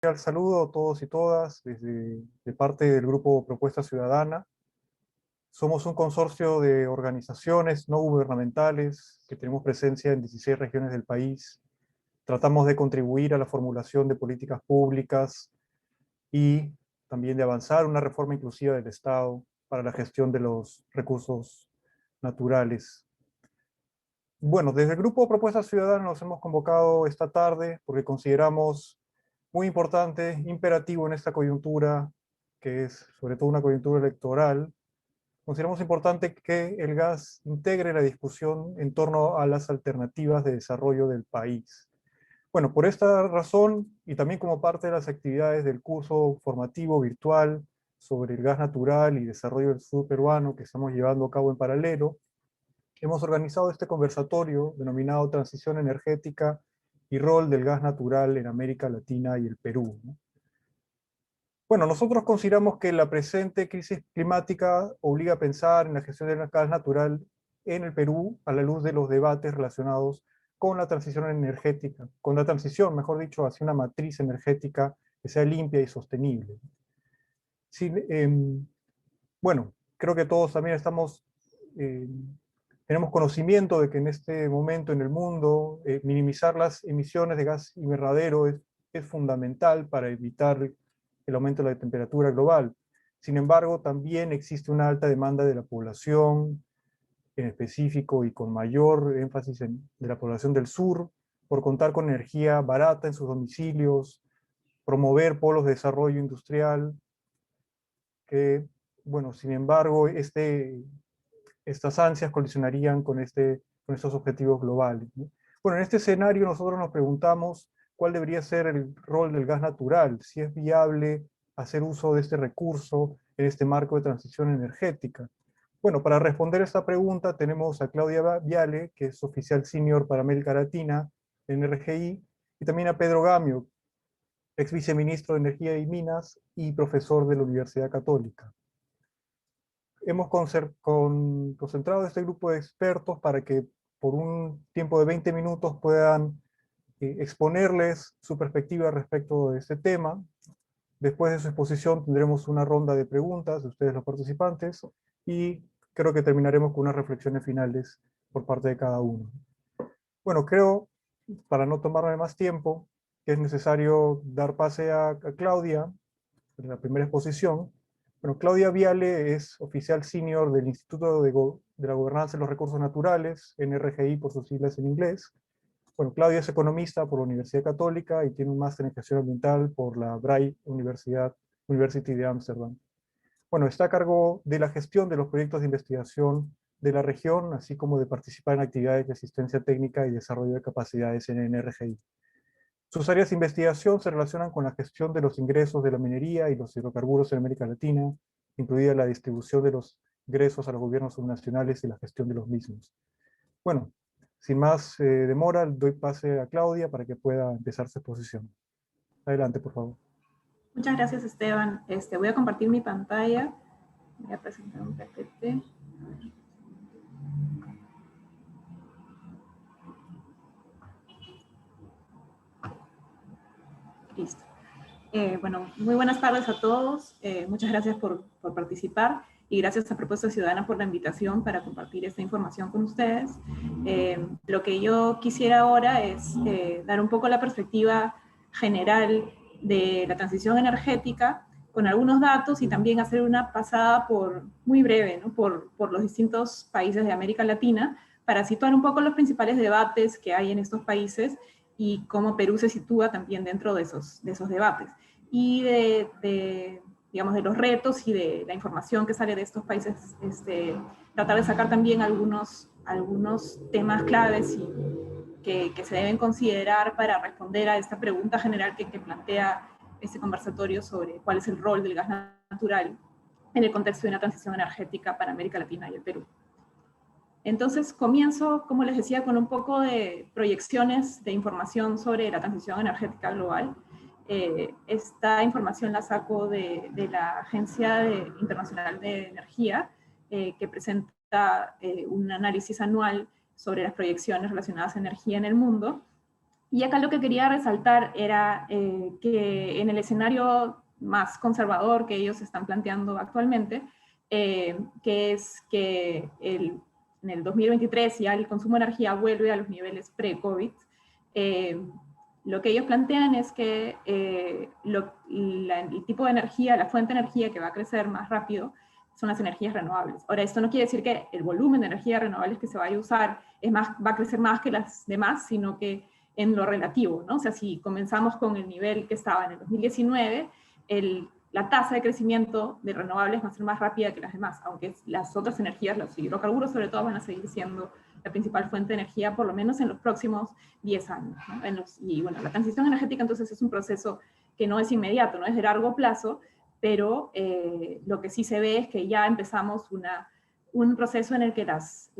cordial saludo a todos y todas de parte del Grupo Propuesta Ciudadana. Somos un consorcio de organizaciones no gubernamentales que tenemos presencia en 16 regiones del país. Tratamos de contribuir a la formulación de políticas públicas y también de avanzar una reforma inclusiva del Estado para la gestión de los recursos naturales. Bueno, desde el Grupo Propuesta Ciudadana nos hemos convocado esta tarde porque consideramos muy importante, imperativo en esta coyuntura, que es sobre todo una coyuntura electoral. Consideramos importante que el gas integre la discusión en torno a las alternativas de desarrollo del país. Bueno, por esta razón, y también como parte de las actividades del curso formativo virtual sobre el gas natural y desarrollo del sur peruano que estamos llevando a cabo en paralelo, hemos organizado este conversatorio denominado Transición Energética y rol del gas natural en América Latina y el Perú, ¿no? Bueno, nosotros consideramos que la presente crisis climática obliga a pensar en la gestión del gas natural en el Perú a la luz de los debates relacionados con la transición energética, con la transición, mejor dicho, hacia una matriz energética que sea limpia y sostenible. Sí, bueno, creo que todos también tenemos conocimiento de que en este momento en el mundo minimizar las emisiones de gas invernadero es fundamental para evitar el aumento de la temperatura global. Sin embargo, también existe una alta demanda de la población, en específico y con mayor énfasis de la población del sur, por contar con energía barata en sus domicilios, promover polos de desarrollo industrial, que, bueno, sin embargo, estas ansias colisionarían con estos objetivos globales, ¿no? Bueno, en este escenario nosotros nos preguntamos cuál debería ser el rol del gas natural, si es viable hacer uso de este recurso en este marco de transición energética. Bueno, para responder esta pregunta tenemos a Claudia Viale, que es oficial senior para América Latina en RGI, y también a Pedro Gamio, ex viceministro de Energía y Minas y profesor de la Universidad Católica. Hemos concentrado este grupo de expertos para que por un tiempo de 20 minutos puedan exponerles su perspectiva respecto de este tema. Después de su exposición tendremos una ronda de preguntas de ustedes los participantes y creo que terminaremos con unas reflexiones finales por parte de cada uno. Bueno, creo, para no tomarme más tiempo, que es necesario dar pase a Claudia en la primera exposición. Bueno, Claudia Viale es oficial senior del Instituto de la Gobernanza de los Recursos Naturales, NRGI por sus siglas en inglés. Bueno, Claudia es economista por la Universidad Católica y tiene un máster en gestión ambiental por la Vrije University de Ámsterdam. Bueno, está a cargo de la gestión de los proyectos de investigación de la región, así como de participar en actividades de asistencia técnica y desarrollo de capacidades en NRGI. Sus áreas de investigación se relacionan con la gestión de los ingresos de la minería y los hidrocarburos en América Latina, incluida la distribución de los ingresos a los gobiernos subnacionales y la gestión de los mismos. Bueno, sin más demora, doy pase a Claudia para que pueda empezar su exposición. Adelante, por favor. Muchas gracias, Esteban. Voy a compartir mi pantalla. Voy a presentar un PPT. Listo. Bueno, muy buenas tardes a todos. Muchas gracias por participar y gracias a Propuesta Ciudadana por la invitación para compartir esta información con ustedes. Lo que yo quisiera ahora es dar un poco la perspectiva general de la transición energética con algunos datos y también hacer una pasada muy breve, ¿no? por los distintos países de América Latina para situar un poco los principales debates que hay en estos países y cómo Perú se sitúa también dentro de esos debates. Y digamos, de los retos y de la información que sale de estos países, tratar de sacar también algunos temas claves y que se deben considerar para responder a esta pregunta general que plantea este conversatorio sobre cuál es el rol del gas natural en el contexto de una transición energética para América Latina y el Perú. Entonces comienzo, como les decía, con un poco de proyecciones de información sobre la transición energética global. Esta información la saco de la Agencia Internacional de Energía, que presenta un análisis anual sobre las proyecciones relacionadas a energía en el mundo. Y acá lo que quería resaltar era que en el escenario más conservador que ellos están planteando actualmente, que es que en el 2023 ya el consumo de energía vuelve a los niveles pre-COVID, lo que ellos plantean es que el tipo de energía, la fuente de energía que va a crecer más rápido son las energías renovables. Ahora, esto no quiere decir que el volumen de energías renovables que se vaya a usar va a crecer más que las demás, sino que en lo relativo, ¿no? O sea, si comenzamos con el nivel que estaba en el 2019, la tasa de crecimiento de renovables va a ser más rápida que las demás, aunque las otras energías, los hidrocarburos sobre todo, van a seguir siendo la principal fuente de energía, por lo menos en los próximos 10 años, ¿no? Y bueno, la transición energética entonces es un proceso que no es inmediato, no es de largo plazo, pero lo que sí se ve es que ya empezamos un proceso en el que las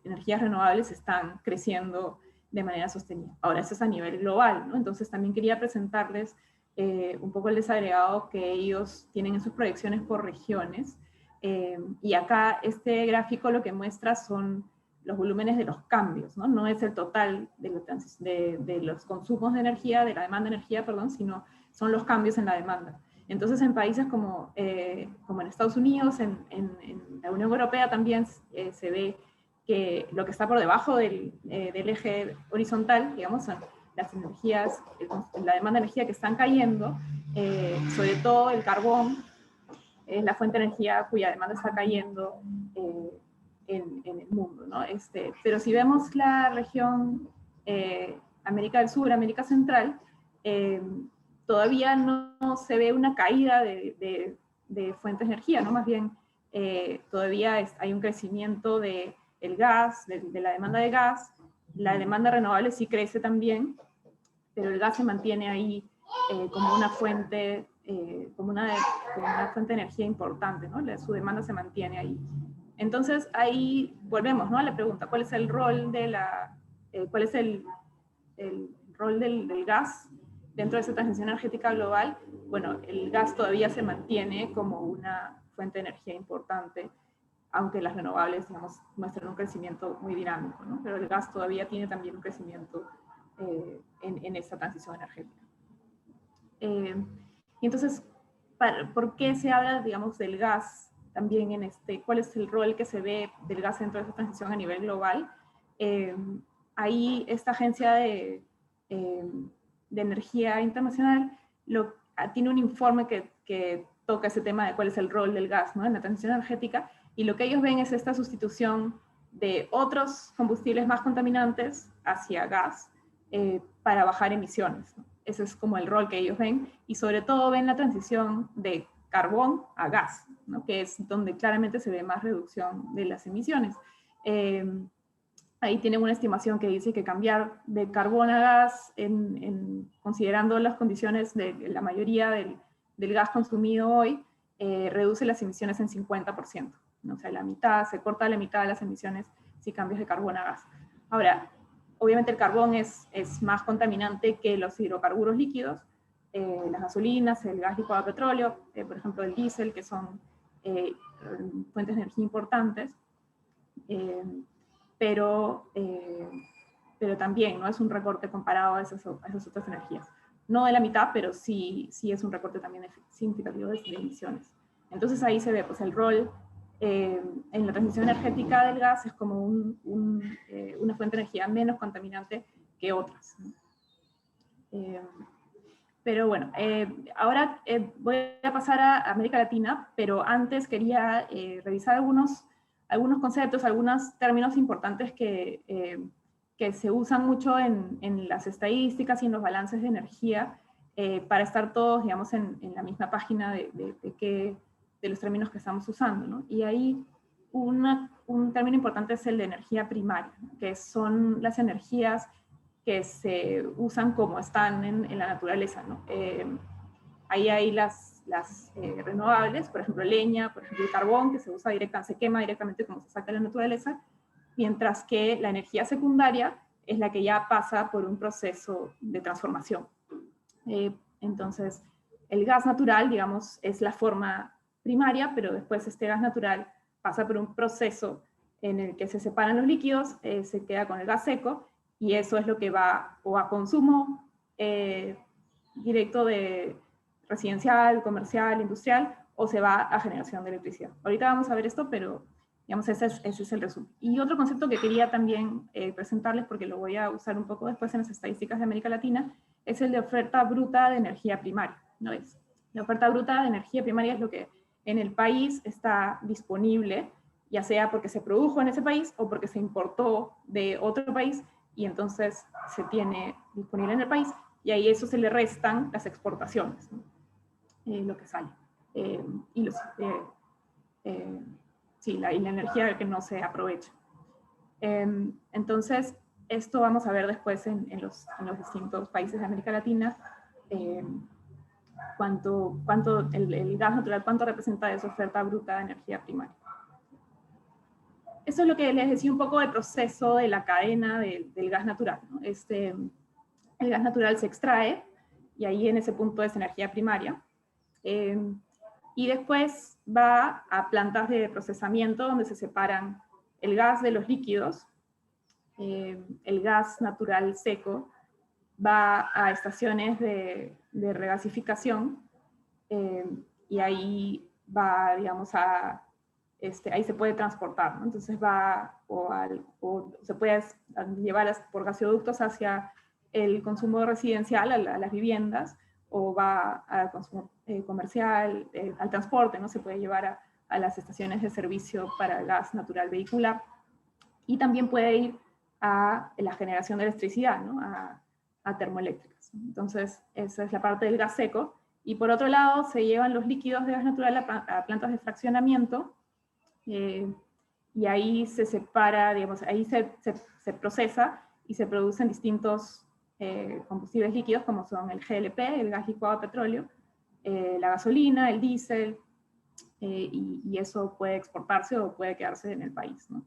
energías renovables están creciendo de manera sostenida. Ahora, eso es a nivel global, ¿no? Entonces también quería presentarles un poco el desagregado que ellos tienen en sus proyecciones por regiones. Y acá este gráfico lo que muestra son los volúmenes de los cambios, ¿no? No es el total de los consumos de energía, de la demanda de energía, perdón, sino son los cambios en la demanda. Entonces, en países como en Estados Unidos, en la Unión Europea también se ve que lo que está por debajo del eje horizontal, digamos, son las energías, la demanda de energía que están cayendo, sobre todo el carbón, es la fuente de energía cuya demanda está cayendo en el mundo, ¿no? Pero si vemos la región América del Sur, América Central, todavía no se ve una caída de fuentes de energía, ¿no? Más bien, todavía hay un crecimiento del gas, de la demanda de gas. La demanda renovable sí crece también, pero el gas se mantiene ahí como una fuente, como una fuente de energía importante, ¿no? Su demanda se mantiene ahí. Entonces ahí volvemos, ¿no? A la pregunta, ¿cuál es el rol cuál es el rol del gas dentro de esa transición energética global? Bueno, el gas todavía se mantiene como una fuente de energía importante, aunque las renovables, digamos, muestran un crecimiento muy dinámico, ¿no? Pero el gas todavía tiene también un crecimiento en esta transición energética. Y entonces, ¿por qué se habla, digamos, del gas también en cuál es el rol que se ve del gas dentro de esta transición a nivel global? Ahí esta agencia de energía internacional tiene un informe que toca ese tema de cuál es el rol del gas, ¿no? En la transición energética, y lo que ellos ven es esta sustitución de otros combustibles más contaminantes hacia gas para bajar emisiones, ¿no? Ese es como el rol que ellos ven, y sobre todo ven la transición de carbón a gas, ¿no? Que es donde claramente se ve más reducción de las emisiones. Ahí tienen una estimación que dice que cambiar de carbón a gas, considerando las condiciones de la mayoría del gas consumido hoy, reduce las emisiones en 50%, ¿no? O sea, se corta la mitad de las emisiones si cambias de carbón a gas. Ahora, obviamente el carbón es más contaminante que los hidrocarburos líquidos, las gasolinas, el gas licuado de petróleo, por ejemplo el diésel, que son fuentes de energía importantes, pero también no es un recorte comparado a esas otras energías. No de la mitad, pero sí es un recorte también significativo de emisiones. Entonces ahí se ve pues, el rol en la transición energética del gas es como una fuente de energía menos contaminante que otras, ¿no? Pero bueno, ahora voy a pasar a América Latina, pero antes quería revisar algunos conceptos, algunos términos importantes que se usan mucho en las estadísticas y en los balances de energía para estar todos, digamos, en la misma página de los términos que estamos usando, ¿no? Y ahí un término importante es el de energía primaria, que son las energías que se usan como están en la naturaleza, ¿no? Ahí hay las renovables, por ejemplo leña, por ejemplo el carbón, que se quema directamente como se saca de la naturaleza, mientras que la energía secundaria es la que ya pasa por un proceso de transformación. Entonces, el gas natural, digamos, es la forma primaria, pero después este gas natural pasa por un proceso en el que se separan los líquidos, se queda con el gas seco, y eso es lo que va o a consumo directo de residencial, comercial, industrial, o se va a generación de electricidad. Ahorita vamos a ver esto, pero digamos ese es el resumen. Y otro concepto que quería también presentarles, porque lo voy a usar un poco después en las estadísticas de América Latina, es el de oferta bruta de energía primaria, ¿no es? La oferta bruta de energía primaria es lo que en el país está disponible, ya sea porque se produjo en ese país o porque se importó de otro país y entonces se tiene disponible en el país, y ahí eso se le restan las exportaciones, ¿no? Lo que sale. Y la energía que no se aprovecha. Entonces, esto vamos a ver después en los distintos países de América Latina, cuánto el gas natural, cuánto representa de su oferta bruta de energía primaria. Eso es lo que les decía un poco del proceso de la cadena del gas natural, ¿no? El gas natural se extrae, y ahí en ese punto es energía primaria, y después va a plantas de procesamiento donde se separan el gas de los líquidos. El gas natural seco va a estaciones de regasificación, y ahí va, digamos, ahí se puede transportar, ¿no? Entonces va o se puede llevar por gasoductos hacia el consumo residencial, a las viviendas, o va al consumo comercial, al transporte, ¿no? Se puede llevar a las estaciones de servicio para el gas natural vehicular, y también puede ir a la generación de electricidad, ¿no? A termoeléctricas. Entonces, esa es la parte del gas seco. Y por otro lado, se llevan los líquidos de gas natural a plantas de fraccionamiento, y ahí se separa, digamos, ahí se procesa y se producen distintos combustibles líquidos, como son el GLP, el gas licuado de petróleo, la gasolina, el diésel, y eso puede exportarse o puede quedarse en el país, ¿no?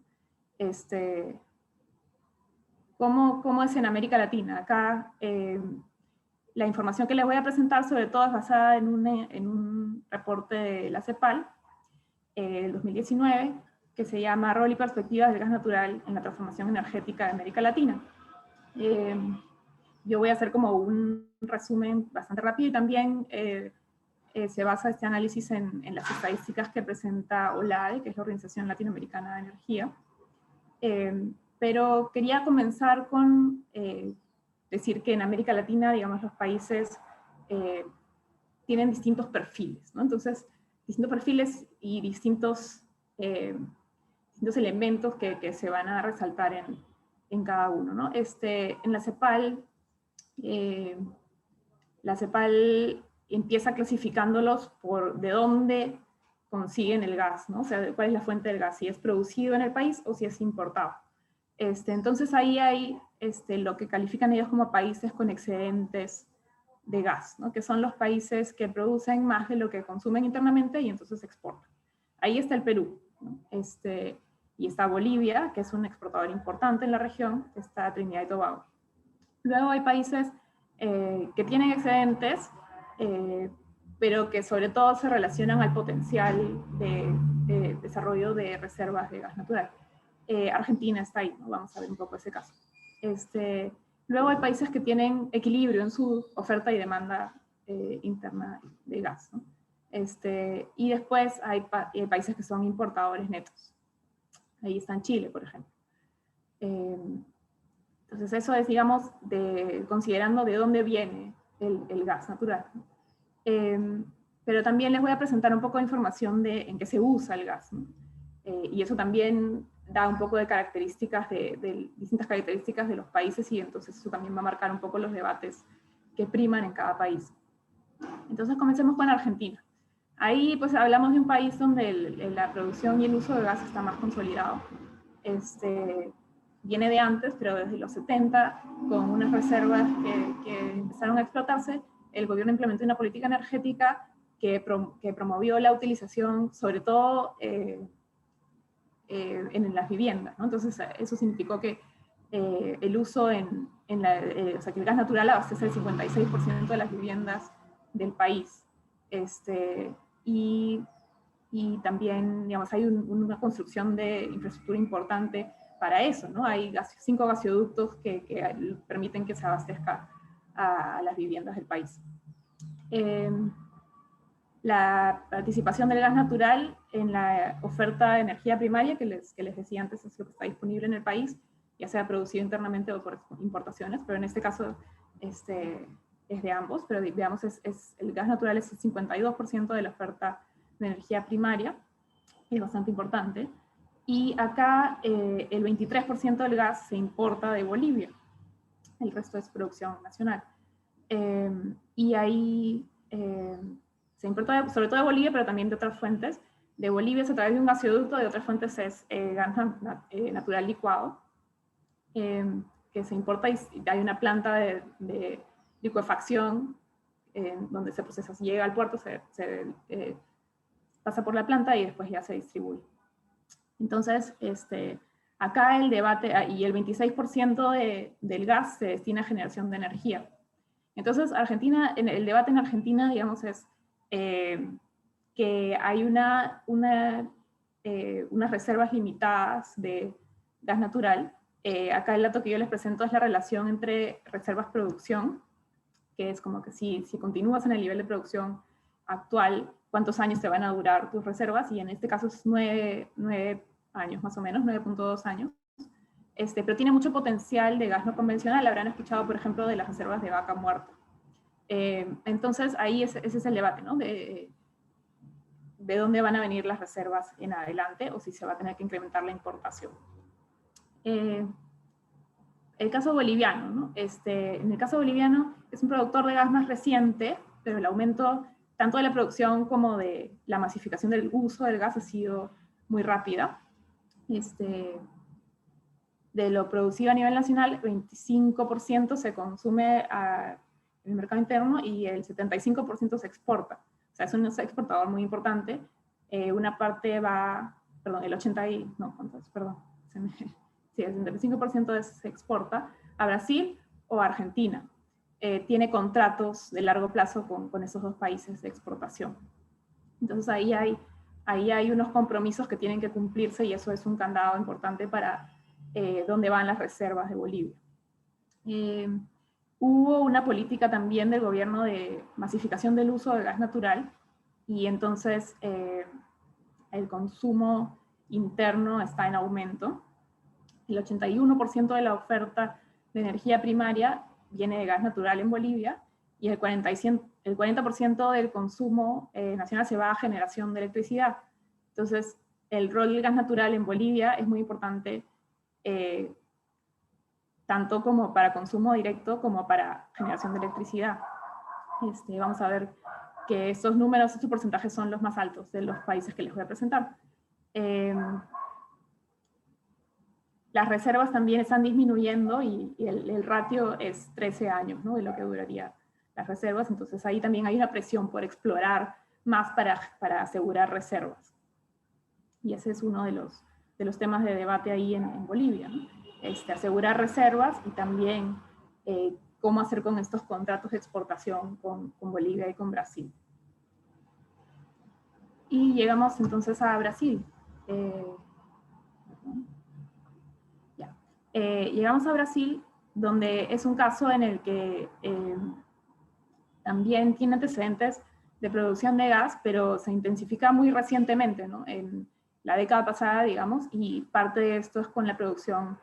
¿Cómo es en América Latina? Acá la información que les voy a presentar sobre todo es basada en un reporte de la CEPAL del 2019, que se llama Rol y Perspectivas del Gas Natural en la Transformación Energética de América Latina. Yo voy a hacer como un resumen bastante rápido, y también se basa este análisis en las estadísticas que presenta OLADE, que es la Organización Latinoamericana de Energía. Pero quería comenzar con decir que en América Latina, digamos, los países tienen distintos perfiles, ¿no? Entonces, distintos perfiles y distintos elementos que se van a resaltar en cada uno, ¿no? En la CEPAL empieza clasificándolos por de dónde consiguen el gas, ¿no? O sea, cuál es la fuente del gas, si es producido en el país o si es importado. Entonces ahí hay lo que califican ellos como países con excedentes de gas, ¿no? Que son los países que producen más de lo que consumen internamente y entonces exportan. Ahí está el Perú, ¿no? Y está Bolivia, que es un exportador importante en la región, está Trinidad y Tobago. Luego hay países que tienen excedentes, pero que sobre todo se relacionan al potencial de desarrollo de reservas de gas natural. Argentina está ahí, ¿no? Vamos a ver un poco ese caso. Luego hay países que tienen equilibrio en su oferta y demanda interna de gas, ¿no? Y después hay países que son importadores netos. Ahí está Chile, por ejemplo. Entonces eso es, digamos, considerando de dónde viene el gas natural, ¿no? Pero también les voy a presentar un poco de información en qué se usa el gas, ¿no? Y eso también da un poco de características, distintas características de los países, y entonces eso también va a marcar un poco los debates que priman en cada país. Entonces comencemos con Argentina. Ahí pues hablamos de un país donde la producción y el uso de gas está más consolidado. Viene de antes, pero desde los 70, con unas reservas que empezaron a explotarse, el gobierno implementó una política energética que promovió la utilización, sobre todo en las viviendas, ¿no? Entonces eso significó que el uso o sea, que el gas natural abastece el 56% de las viviendas del país. Y también, digamos, hay una construcción de infraestructura importante para eso, ¿no? Hay 5 gasoductos que permiten que se abastezca a las viviendas del país. La participación del gas natural en la oferta de energía primaria, que les decía antes, es lo que está disponible en el país, ya sea producido internamente o por importaciones, pero en este caso es de ambos, pero digamos, el gas natural es el 52% de la oferta de energía primaria, es bastante importante, y acá el 23% del gas se importa de Bolivia, el resto es producción nacional. Y ahí se importa sobre todo de Bolivia, pero también de otras fuentes. De Bolivia es a través de un gasoducto, de otras fuentes es gas natural licuado, que se importa, y hay una planta de licuefacción donde se procesa, llega al puerto, pasa por la planta y después ya se distribuye. Entonces, acá el debate, y el 26% del gas se destina a generación de energía. Entonces, el debate en Argentina, digamos, es que hay unas reservas limitadas de gas natural. Acá el dato que yo les presento es la relación entre reservas-producción, que es como que si continúas en el nivel de producción actual, cuántos años te van a durar tus reservas, y en este caso es 9 años más o menos, 9.2 años. Pero tiene mucho potencial de gas no convencional. Habrán escuchado, por ejemplo, de las reservas de Vaca Muerta. Entonces, ahí ese es el debate, ¿no? De dónde van a venir las reservas en adelante, o si se va a tener que incrementar la importación. El caso boliviano, ¿no? En el caso boliviano es un productor de gas más reciente, pero el aumento tanto de la producción como de la masificación del uso del gas ha sido muy rápida. De lo producido a nivel nacional, 25% se consume en el mercado interno y el 75% se exporta. O sea, es un exportador muy importante. Una parte va, perdón, el 75% se exporta a Brasil o a Argentina. Tiene contratos de largo plazo con esos dos países de exportación. Entonces ahí hay unos compromisos que tienen que cumplirse, y eso es un candado importante para dónde van las reservas de Bolivia. Hubo una política también del gobierno de masificación del uso de gas natural, y entonces el consumo interno está en aumento. El 81% de la oferta de energía primaria viene de gas natural en Bolivia, y el 40% del consumo nacional se va a generación de electricidad. Entonces, el rol del gas natural en Bolivia es muy importante, tanto como para consumo directo como para generación de electricidad. Vamos a ver que estos números, estos porcentajes son los más altos de los países que les voy a presentar. Las reservas también están disminuyendo, y el ratio es 13 años, ¿no?, de lo que duraría las reservas. Entonces ahí también hay una presión por explorar más para asegurar reservas. Y ese es uno de los temas de debate ahí en Bolivia, ¿no? Asegurar reservas, y también cómo hacer con estos contratos de exportación con Bolivia y con Brasil. Y llegamos entonces a Brasil. Llegamos a Brasil, donde es un caso en el que también tiene antecedentes de producción de gas, pero se intensifica muy recientemente, ¿no?, en la década pasada, digamos, y parte de esto es con la producción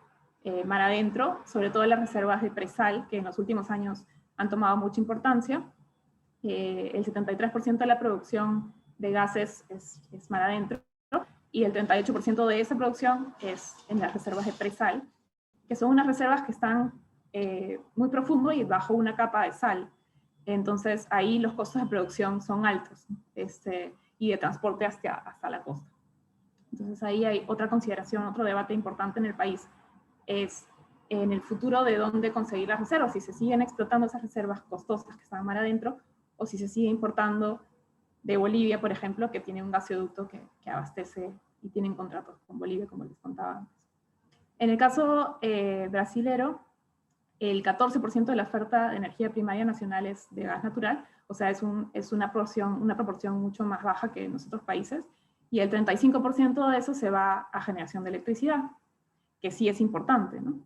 mar adentro, sobre todo las reservas de presal, que en los últimos años han tomado mucha importancia. El 73% de la producción de gases es mar adentro, y el 38% de esa producción es en las reservas de presal, que son unas reservas que están muy profundo y bajo una capa de sal. Entonces ahí los costos de producción son altos, y de transporte hasta la costa. Entonces ahí hay otra consideración, otro debate importante en el país, es en el futuro de dónde conseguir las reservas, si se siguen explotando esas reservas costosas que están mar adentro, o si se sigue importando de Bolivia, por ejemplo, que tiene un gasoducto que abastece y tienen contratos con Bolivia, como les contaba antes. En el caso brasilero, el 14% de la oferta de energía primaria nacional es de gas natural, o sea, es una proporción mucho más baja que en los otros países, y el 35% de eso se va a generación de electricidad, que sí es importante, ¿no?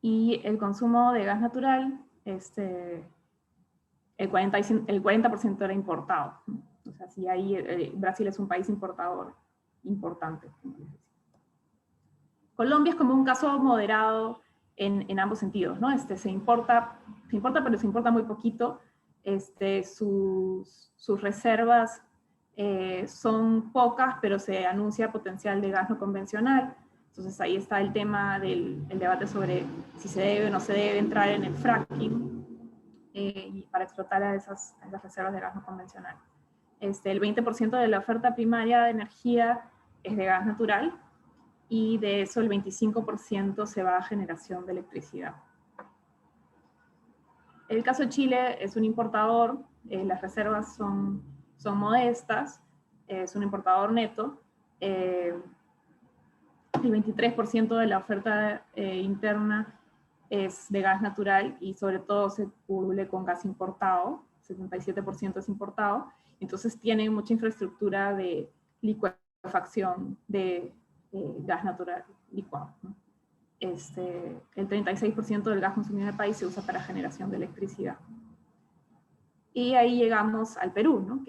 Y el consumo de gas natural, el 40% era importado, ¿no? O sea, sí, ahí Brasil es un país importador importante. Colombia es como un caso moderado en ambos sentidos, ¿no? Se importa, pero se importa muy poquito. Sus reservas son pocas, pero se anuncia potencial de gas no convencional. Entonces ahí está el tema del debate sobre si se debe o no se debe entrar en el fracking para explotar a esas reservas de gas no convencional. El 20% de la oferta primaria de energía es de gas natural, y de eso el 25% se va a generación de electricidad. El caso de Chile es un importador, las reservas son modestas, es un importador neto, el 23% de la oferta interna es de gas natural y sobre todo se cubre con gas importado, 77% es importado, entonces tiene mucha infraestructura de licuefacción de gas natural licuado, ¿no? El 36% del gas consumido en el país se usa para generación de electricidad. Y ahí llegamos al Perú, ¿no?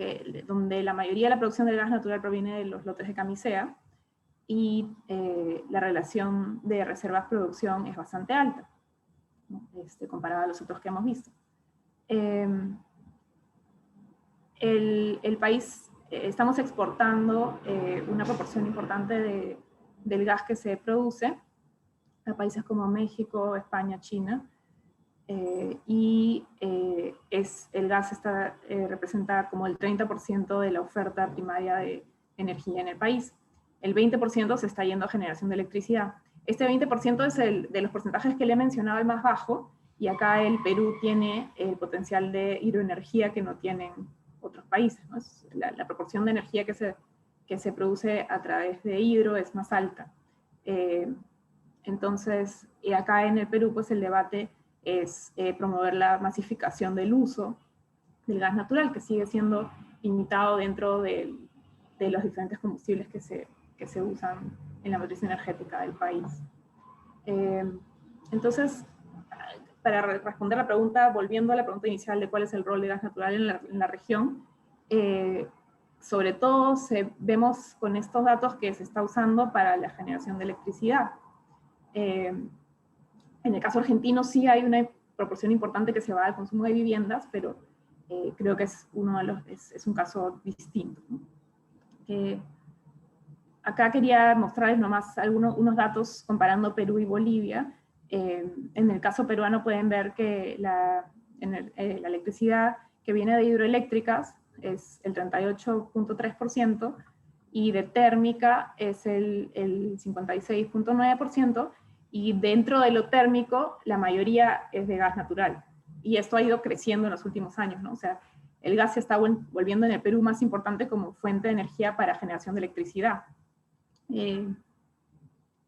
Donde la mayoría de la producción de gas natural proviene de los lotes de Camisea, y la relación de reservas-producción es bastante alta, ¿no? Comparada a los otros que hemos visto. El país, estamos exportando una proporción importante del gas que se produce a países como México, España, China, y el gas representa como el 30% de la oferta primaria de energía en el país. El 20% se está yendo a generación de electricidad. Este 20% es de los porcentajes que le he mencionado el más bajo, y acá el Perú tiene el potencial de hidroenergía que no tienen otros países, ¿no? La proporción de energía que se produce a través de hidro es más alta. Entonces, acá en el Perú, pues el debate es promover la masificación del uso del gas natural, que sigue siendo limitado dentro de los diferentes combustibles que se usan en la matriz energética del país. Entonces, para responder la pregunta, volviendo a la pregunta inicial de cuál es el rol del gas natural en la región, sobre todo vemos con estos datos que se está usando para la generación de electricidad. En el caso argentino sí hay una proporción importante que se va al consumo de viviendas, pero creo que es un caso distinto, ¿no? Acá quería mostrarles nomás unos datos comparando Perú y Bolivia. En el caso peruano pueden ver que la electricidad que viene de hidroeléctricas es el 38.3%, y de térmica es el 56.9%, y dentro de lo térmico la mayoría es de gas natural. Y esto ha ido creciendo en los últimos años, ¿no? O sea, el gas se está volviendo en el Perú más importante como fuente de energía para generación de electricidad.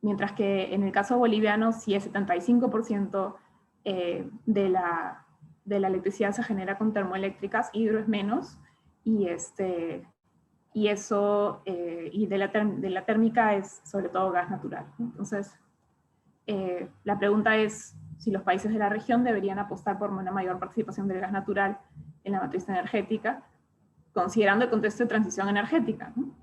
Mientras que en el caso boliviano sí es 75% de la electricidad se genera con termoeléctricas, hidro es menos, y de la térmica es sobre todo gas natural. Entonces, la pregunta es si los países de la región deberían apostar por una mayor participación del gas natural en la matriz energética, considerando el contexto de transición energética, ¿no?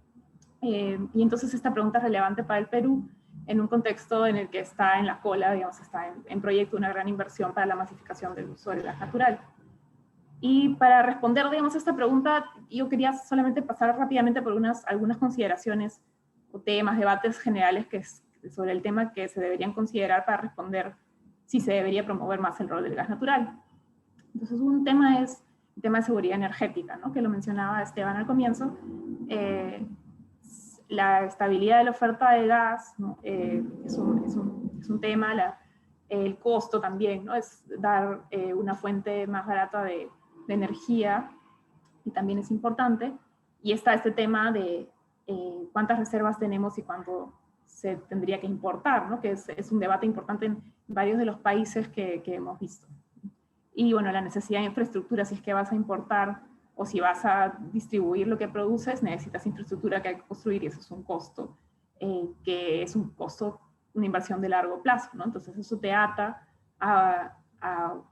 Y entonces esta pregunta es relevante para el Perú en un contexto en el que está en la cola, digamos, está en proyecto una gran inversión para la masificación del uso del gas natural. Y para responder, digamos, a esta pregunta, yo quería solamente pasar rápidamente por algunas consideraciones o temas, debates generales sobre el tema que se deberían considerar para responder si se debería promover más el rol del gas natural. Entonces, un tema es el tema de seguridad energética, ¿no? Que lo mencionaba Esteban al comienzo. La estabilidad de la oferta de gas, ¿no? es un tema, el costo también, ¿no? Es dar una fuente más barata de energía, y también es importante. Y está este tema de cuántas reservas tenemos y cuánto se tendría que importar, ¿no? Que es un debate importante en varios de los países que hemos visto. Y bueno, la necesidad de infraestructura, si es que vas a importar o si vas a distribuir lo que produces, necesitas infraestructura que hay que construir, y eso es un costo que es un costo, una inversión de largo plazo, ¿no? Entonces eso te ata a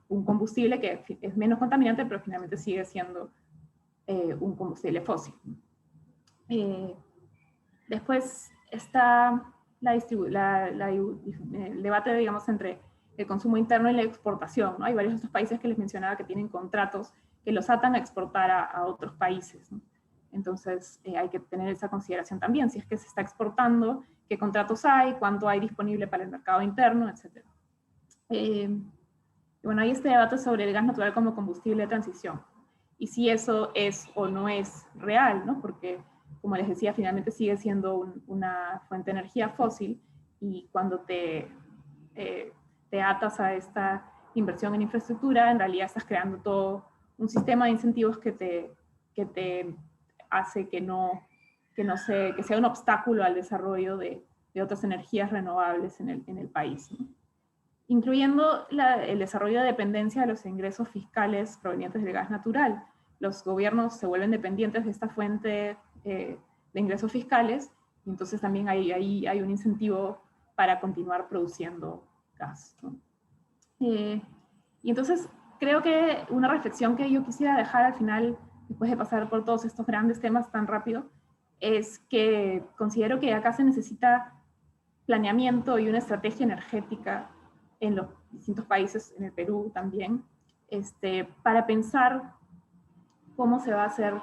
un combustible que es menos contaminante, pero finalmente sigue siendo un combustible fósil. Después está el debate, digamos, entre el consumo interno y la exportación, ¿no? Hay varios de estos países que les mencionaba que tienen contratos que los atan a exportar a otros países, ¿no? Entonces hay que tener esa consideración también, si es que se está exportando, qué contratos hay, cuánto hay disponible para el mercado interno, etc. Bueno, hay este debate sobre el gas natural como combustible de transición, y si eso es o no es real, ¿no? Porque, como les decía, finalmente sigue siendo una fuente de energía fósil, y cuando te atas a esta inversión en infraestructura, en realidad estás creando todo un sistema de incentivos que te hace que sea un obstáculo al desarrollo de otras energías renovables en el país, ¿no? Incluyendo el desarrollo de dependencia de los ingresos fiscales provenientes del gas natural. Los gobiernos se vuelven dependientes de esta fuente de ingresos fiscales, y entonces también hay un incentivo para continuar produciendo gas, ¿no? Y entonces creo que una reflexión que yo quisiera dejar al final, después de pasar por todos estos grandes temas tan rápido, es que considero que acá se necesita planeamiento y una estrategia energética en los distintos países, en el Perú también, para pensar cómo se va a hacer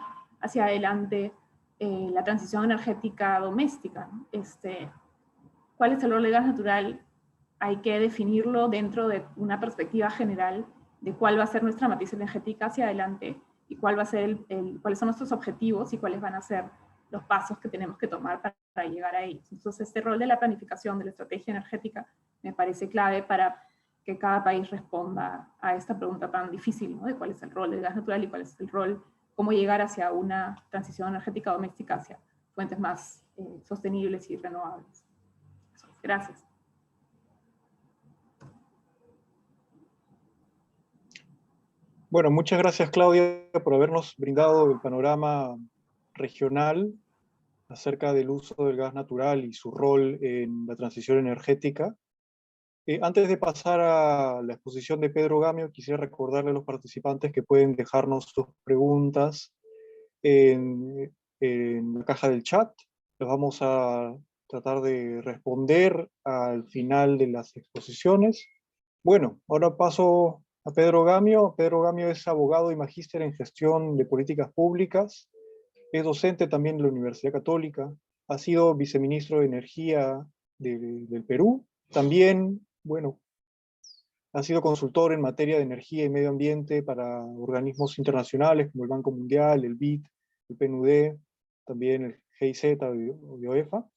hacia adelante la transición energética doméstica, ¿no? ¿Cuál es el rol del gas natural? Hay que definirlo dentro de una perspectiva general de cuál va a ser nuestra matriz energética hacia adelante, y cuál va a ser cuáles son nuestros objetivos y cuáles van a ser los pasos que tenemos que tomar para llegar a ellos. Entonces, este rol de la planificación, de la estrategia energética, me parece clave para que cada país responda a esta pregunta tan difícil, ¿no? De cuál es el rol del gas natural y cuál es el rol, cómo llegar hacia una transición energética doméstica, hacia fuentes más sostenibles y renovables. Gracias. Bueno, muchas gracias, Claudia, por habernos brindado el panorama regional acerca del uso del gas natural y su rol en la transición energética. Antes de pasar a la exposición de Pedro Gamio, quisiera recordarle a los participantes que pueden dejarnos sus preguntas en la caja del chat. Las vamos a tratar de responder al final de las exposiciones. Bueno, ahora paso a Pedro Gamio. Pedro Gamio es abogado y magíster en gestión de políticas públicas. Es docente también de la Universidad Católica. Ha sido viceministro de Energía del Perú. También, bueno, ha sido consultor en materia de energía y medio ambiente para organismos internacionales como el Banco Mundial, el BID, el PNUD, también el GIZ o OEFA.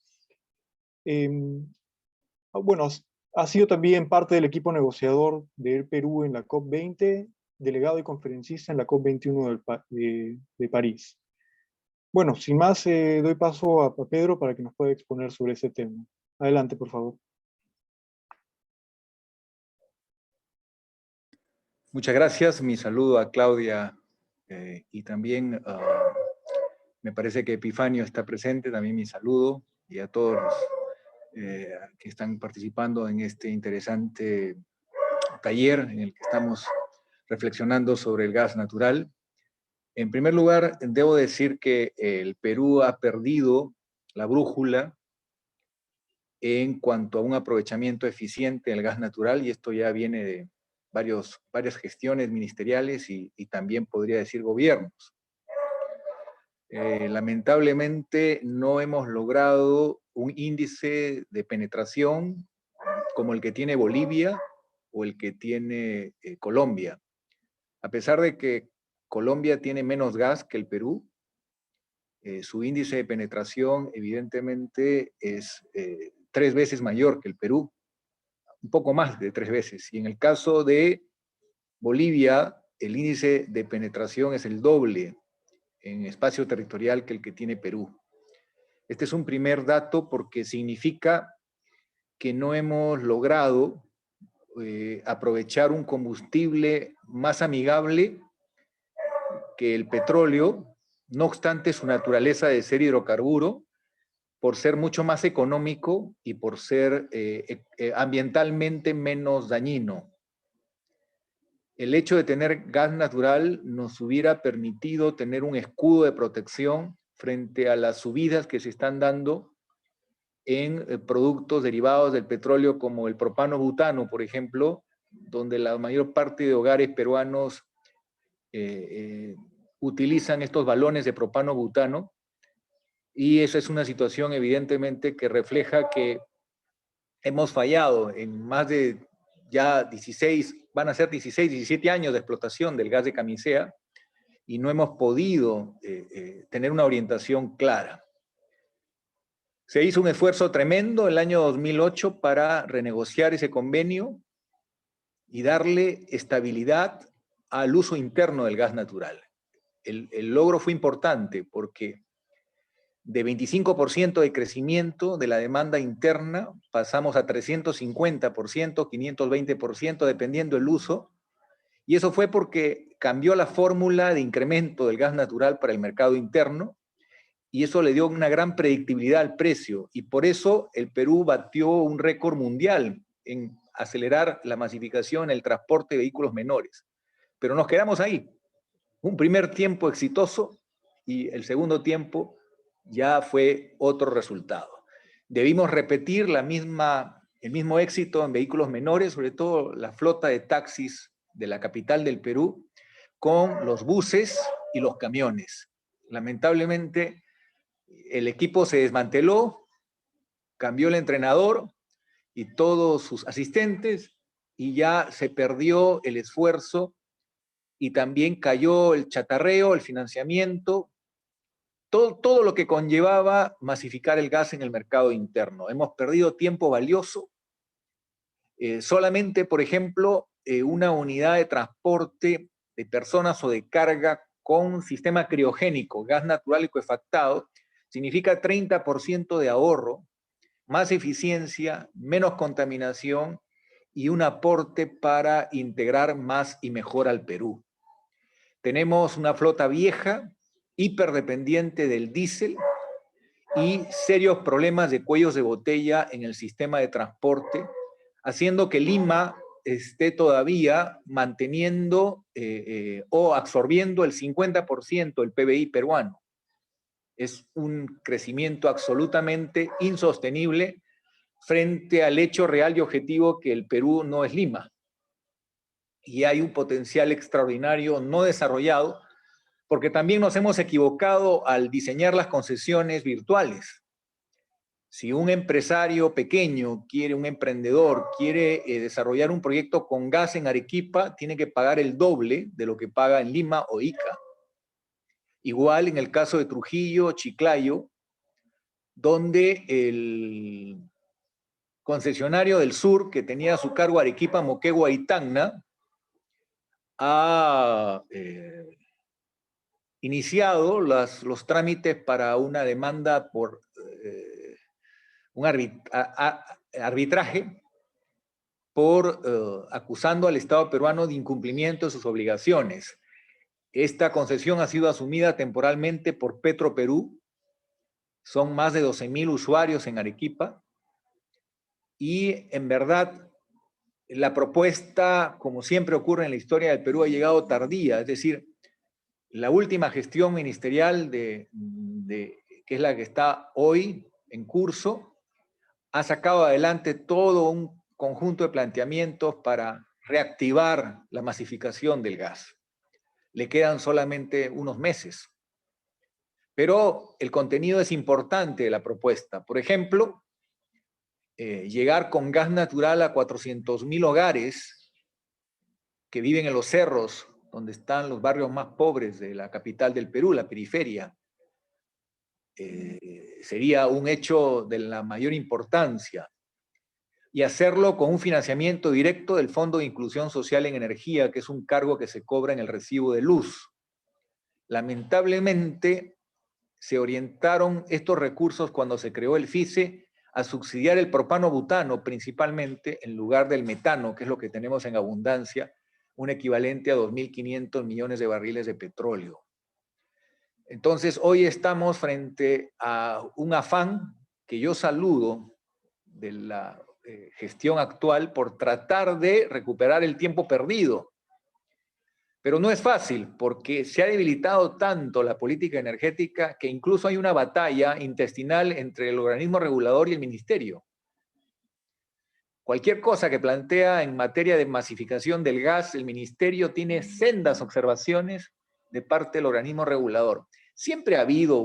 Bueno, ha sido también parte del equipo negociador del Perú en la COP20, delegado y conferencista en la COP21 de París. Bueno, sin más, doy paso a Pedro para que nos pueda exponer sobre ese tema. Adelante, por favor. Muchas gracias. Mi saludo a Claudia y también me parece que Epifanio está presente, también mi saludo, y a todos los que están participando en este interesante taller en el que estamos reflexionando sobre el gas natural. En primer lugar, debo decir que el Perú ha perdido la brújula en cuanto a un aprovechamiento eficiente del gas natural, y esto ya viene de varias gestiones ministeriales y también podría decir gobiernos. Lamentablemente no hemos logrado un índice de penetración como el que tiene Bolivia o el que tiene Colombia. A pesar de que Colombia tiene menos gas que el Perú, su índice de penetración evidentemente es 3 veces mayor que el Perú, un poco más de 3 veces. Y en el caso de Bolivia, el índice de penetración es el doble en espacio territorial que el que tiene Perú. Este es un primer dato porque significa que no hemos logrado aprovechar un combustible más amigable que el petróleo, no obstante su naturaleza de ser hidrocarburo, por ser mucho más económico y por ser ambientalmente menos dañino. El hecho de tener gas natural nos hubiera permitido tener un escudo de protección frente a las subidas que se están dando en productos derivados del petróleo como el propano-butano, por ejemplo, donde la mayor parte de hogares peruanos utilizan estos balones de propano-butano, y esa es una situación evidentemente que refleja que hemos fallado en más de ya 16, van a ser 16, 17 años de explotación del gas de Camisea, y no hemos podido tener una orientación clara. Se hizo un esfuerzo tremendo el año 2008 para renegociar ese convenio y darle estabilidad al uso interno del gas natural. El logro fue importante porque de 25% de crecimiento de la demanda interna pasamos a 350%, 520%, dependiendo del uso, y eso fue porque cambió la fórmula de incremento del gas natural para el mercado interno, y eso le dio una gran predictibilidad al precio, y por eso el Perú batió un récord mundial en acelerar la masificación en el transporte de vehículos menores. Pero nos quedamos ahí. Un primer tiempo exitoso y el segundo tiempo ya fue otro resultado. Debimos repetir el mismo éxito en vehículos menores, sobre todo la flota de taxis de la capital del Perú, con los buses y los camiones. Lamentablemente, el equipo se desmanteló, cambió el entrenador y todos sus asistentes, y ya se perdió el esfuerzo y también cayó el chatarreo, el financiamiento, todo lo que conllevaba masificar el gas en el mercado interno. Hemos perdido tiempo valioso. Solamente, por ejemplo, una unidad de transporte de personas o de carga con sistema criogénico, gas natural licuefactado, significa 30% de ahorro, más eficiencia, menos contaminación y un aporte para integrar más y mejor al Perú. Tenemos una flota vieja, hiperdependiente del diésel y serios problemas de cuellos de botella en el sistema de transporte, haciendo que Lima esté todavía manteniendo o absorbiendo el 50% del PBI peruano. Es un crecimiento absolutamente insostenible frente al hecho real y objetivo que el Perú no es Lima. Y hay un potencial extraordinario no desarrollado, porque también nos hemos equivocado al diseñar las concesiones virtuales. Si un empresario pequeño un emprendedor quiere desarrollar un proyecto con gas en Arequipa, tiene que pagar el doble de lo que paga en Lima o Ica. Igual en el caso de Trujillo, Chiclayo, donde el concesionario del sur, que tenía a su cargo Arequipa, Moquegua y Tacna, ha iniciado los trámites para una demanda por un arbitraje acusando al Estado peruano de incumplimiento de sus obligaciones. Esta concesión ha sido asumida temporalmente por Petroperú. Son más de 12,000 usuarios en Arequipa. Y en verdad, la propuesta, como siempre ocurre en la historia del Perú, ha llegado tardía. Es decir, la última gestión ministerial que es la que está hoy en curso, ha sacado adelante todo un conjunto de planteamientos para reactivar la masificación del gas. Le quedan solamente unos meses. Pero el contenido es importante de la propuesta. Por ejemplo, llegar con gas natural a 400,000 hogares que viven en los cerros, donde están los barrios más pobres de la capital del Perú, la periferia. Sería un hecho de la mayor importancia. Y hacerlo con un financiamiento directo del Fondo de Inclusión Social en Energía, que es un cargo que se cobra en el recibo de luz. Lamentablemente, se orientaron estos recursos cuando se creó el FICE a subsidiar el propano-butano principalmente en lugar del metano, que es lo que tenemos en abundancia, un equivalente a 2.500 millones de barriles de petróleo. Entonces, hoy estamos frente a un afán que yo saludo de la gestión actual por tratar de recuperar el tiempo perdido. Pero no es fácil, porque se ha debilitado tanto la política energética que incluso hay una batalla intestinal entre el organismo regulador y el ministerio. Cualquier cosa que plantea en materia de masificación del gas, el ministerio tiene sendas observaciones de parte del organismo regulador. Siempre ha habido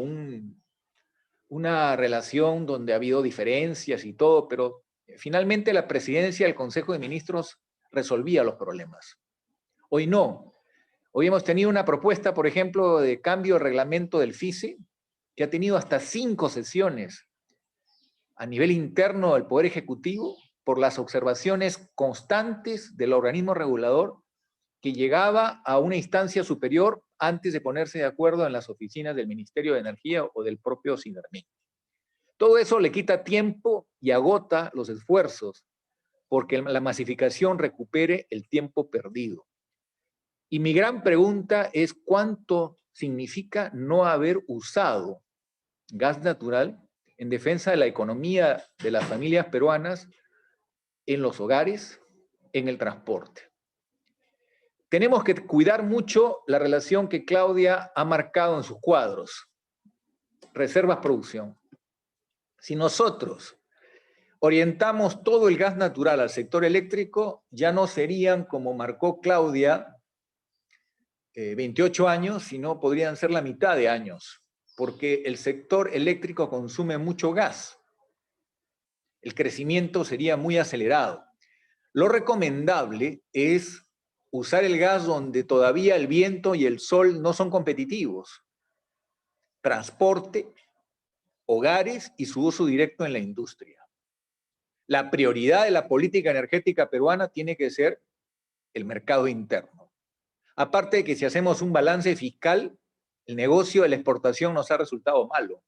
una relación donde ha habido diferencias y todo, pero finalmente la presidencia del Consejo de Ministros resolvía los problemas. Hoy no. Hoy hemos tenido una propuesta, por ejemplo, de cambio de reglamento del FICE, que ha tenido hasta 5 sesiones a nivel interno del Poder Ejecutivo por las observaciones constantes del organismo regulador que llegaba a una instancia superior antes de ponerse de acuerdo en las oficinas del Ministerio de Energía o del propio Sinermin. Todo eso le quita tiempo y agota los esfuerzos porque la masificación recupere el tiempo perdido. Y mi gran pregunta es ¿cuánto significa no haber usado gas natural en defensa de la economía de las familias peruanas, en los hogares, en el transporte? Tenemos que cuidar mucho la relación que Claudia ha marcado en sus cuadros. Reservas-producción. Si nosotros orientamos todo el gas natural al sector eléctrico, ya no serían, como marcó Claudia, 28 años, sino podrían ser la mitad de años, porque el sector eléctrico consume mucho gas. El crecimiento sería muy acelerado. Lo recomendable es usar el gas donde todavía el viento y el sol no son competitivos. Transporte, hogares y su uso directo en la industria. La prioridad de la política energética peruana tiene que ser el mercado interno. Aparte de que si hacemos un balance fiscal, el negocio de la exportación nos ha resultado malo.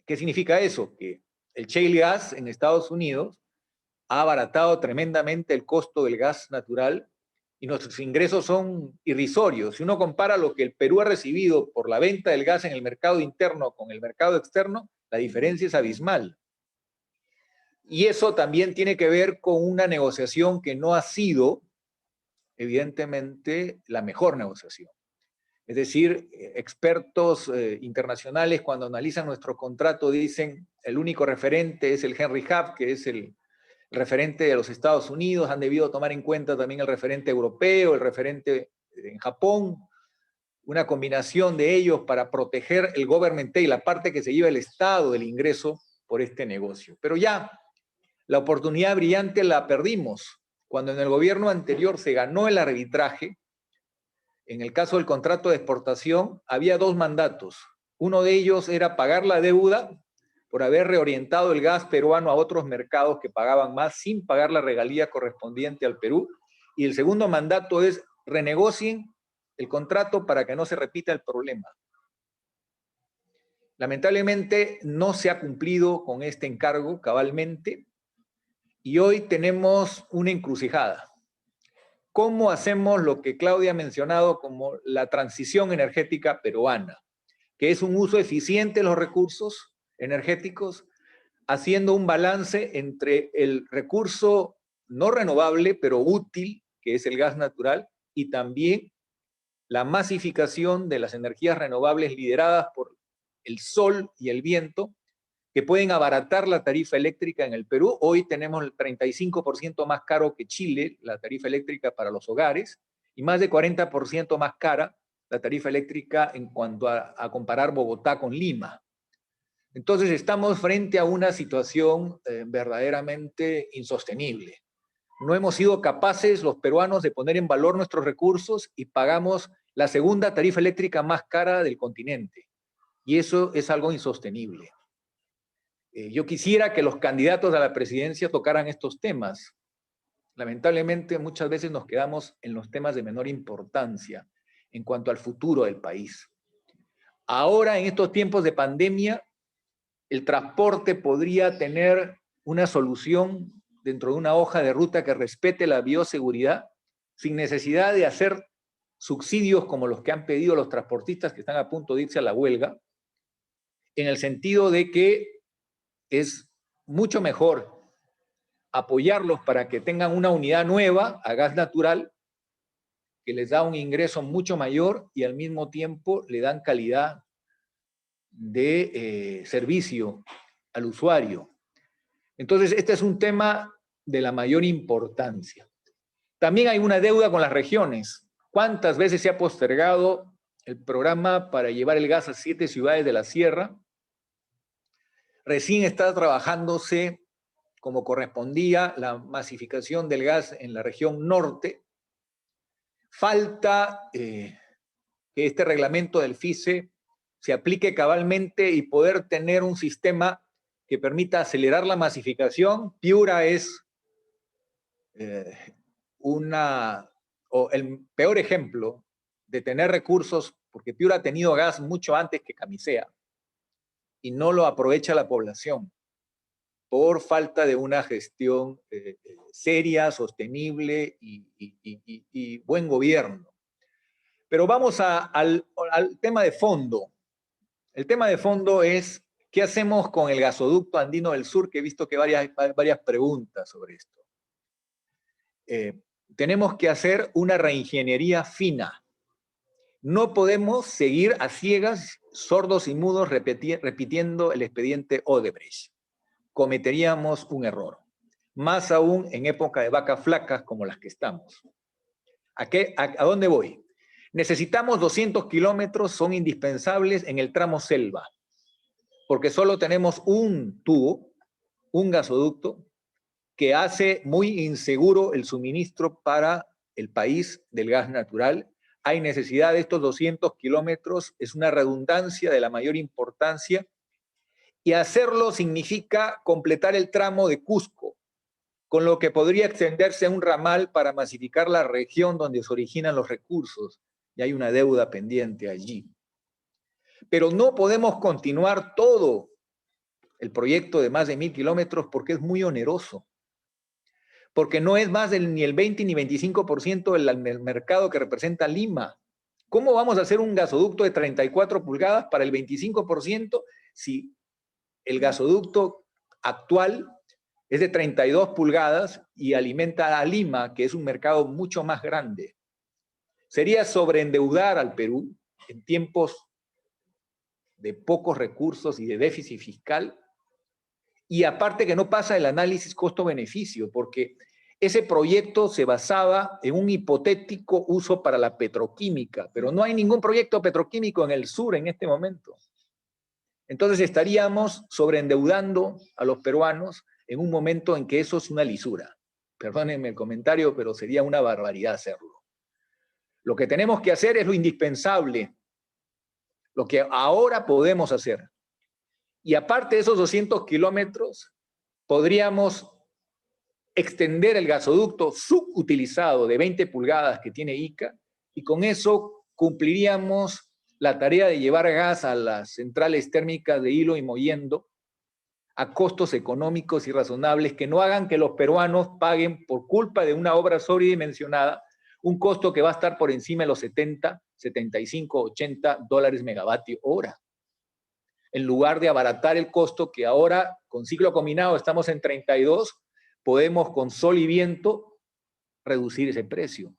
¿Qué significa eso? Que el shale gas en Estados Unidos ha abaratado tremendamente el costo del gas natural y nuestros ingresos son irrisorios. Si uno compara lo que el Perú ha recibido por la venta del gas en el mercado interno con el mercado externo, la diferencia es abismal. Y eso también tiene que ver con una negociación que no ha sido, evidentemente, la mejor negociación. Es decir, expertos internacionales cuando analizan nuestro contrato dicen el único referente es el Henry Hub, que es el referente de los Estados Unidos, han debido tomar en cuenta también el referente europeo, el referente en Japón, una combinación de ellos para proteger el government take, la parte que se lleva el Estado del ingreso por este negocio. Pero ya, la oportunidad brillante la perdimos. Cuando en el gobierno anterior se ganó el arbitraje, en el caso del contrato de exportación, había 2 mandatos. Uno de ellos era pagar la deuda por haber reorientado el gas peruano a otros mercados que pagaban más sin pagar la regalía correspondiente al Perú. Y el segundo mandato es renegocien el contrato para que no se repita el problema. Lamentablemente no se ha cumplido con este encargo cabalmente y hoy tenemos una encrucijada. ¿Cómo hacemos lo que Claudia ha mencionado como la transición energética peruana? Que es un uso eficiente de los recursos energéticos, haciendo un balance entre el recurso no renovable, pero útil, que es el gas natural, y también la masificación de las energías renovables lideradas por el sol y el viento, que pueden abaratar la tarifa eléctrica en el Perú. Hoy tenemos el 35% más caro que Chile, la tarifa eléctrica para los hogares, y más de 40% más cara la tarifa eléctrica en cuanto a comparar Bogotá con Lima. Entonces estamos frente a una situación verdaderamente insostenible. No hemos sido capaces los peruanos de poner en valor nuestros recursos y pagamos la segunda tarifa eléctrica más cara del continente. Y eso es algo insostenible. Yo quisiera que los candidatos a la presidencia tocaran estos temas. Lamentablemente muchas veces nos quedamos en los temas de menor importancia en cuanto al futuro del país. Ahora, en estos tiempos de pandemia, el transporte podría tener una solución dentro de una hoja de ruta que respete la bioseguridad, sin necesidad de hacer subsidios como los que han pedido los transportistas que están a punto de irse a la huelga, en el sentido de que es mucho mejor apoyarlos para que tengan una unidad nueva a gas natural, que les da un ingreso mucho mayor y al mismo tiempo le dan calidad de servicio al usuario. Entonces, este es un tema de la mayor importancia. También hay una deuda con las regiones. ¿Cuántas veces se ha postergado el programa para llevar el gas a 7 ciudades de la sierra? Recién está trabajándose como correspondía la masificación del gas en la región norte. Falta que este reglamento del FICE se aplique cabalmente y poder tener un sistema que permita acelerar la masificación. Piura es el peor ejemplo de tener recursos, porque Piura ha tenido gas mucho antes que Camisea y no lo aprovecha la población por falta de una gestión seria, sostenible y buen gobierno. Pero vamos al tema de fondo. El tema de fondo es, ¿qué hacemos con el gasoducto andino del sur? Que he visto que varias preguntas sobre esto. Tenemos que hacer una reingeniería fina. No podemos seguir a ciegas, sordos y mudos, repitiendo el expediente Odebrecht. Cometeríamos un error. Más aún en época de vacas flacas como las que estamos. ¿A dónde voy? Necesitamos 200 kilómetros, son indispensables en el tramo selva, porque solo tenemos un tubo, un gasoducto, que hace muy inseguro el suministro para el país del gas natural. Hay necesidad de estos 200 kilómetros, es una redundancia de la mayor importancia, y hacerlo significa completar el tramo de Cusco, con lo que podría extenderse a un ramal para masificar la región donde se originan los recursos, y hay una deuda pendiente allí. Pero no podemos continuar todo el proyecto de más de 1000 kilómetros porque es muy oneroso, porque no es más ni el 20 ni 25% del mercado que representa Lima. ¿Cómo vamos a hacer un gasoducto de 34 pulgadas para el 25% si el gasoducto actual es de 32 pulgadas y alimenta a Lima, que es un mercado mucho más grande? Sería sobreendeudar al Perú en tiempos de pocos recursos y de déficit fiscal, y aparte que no pasa el análisis costo-beneficio, porque ese proyecto se basaba en un hipotético uso para la petroquímica, pero no hay ningún proyecto petroquímico en el sur en este momento. Entonces estaríamos sobreendeudando a los peruanos en un momento en que eso es una lisura. Perdónenme el comentario, pero sería una barbaridad hacerlo. Lo que tenemos que hacer es lo indispensable, lo que ahora podemos hacer. Y aparte de esos 200 kilómetros, podríamos extender el gasoducto subutilizado de 20 pulgadas que tiene Ica, y con eso cumpliríamos la tarea de llevar gas a las centrales térmicas de Hilo y Mollendo a costos económicos y razonables que no hagan que los peruanos paguen por culpa de una obra sobredimensionada un costo que va a estar por encima de los 70, 75, 80 dólares megavatio hora. En lugar de abaratar el costo que ahora, con ciclo combinado, estamos en 32, podemos con sol y viento reducir ese precio.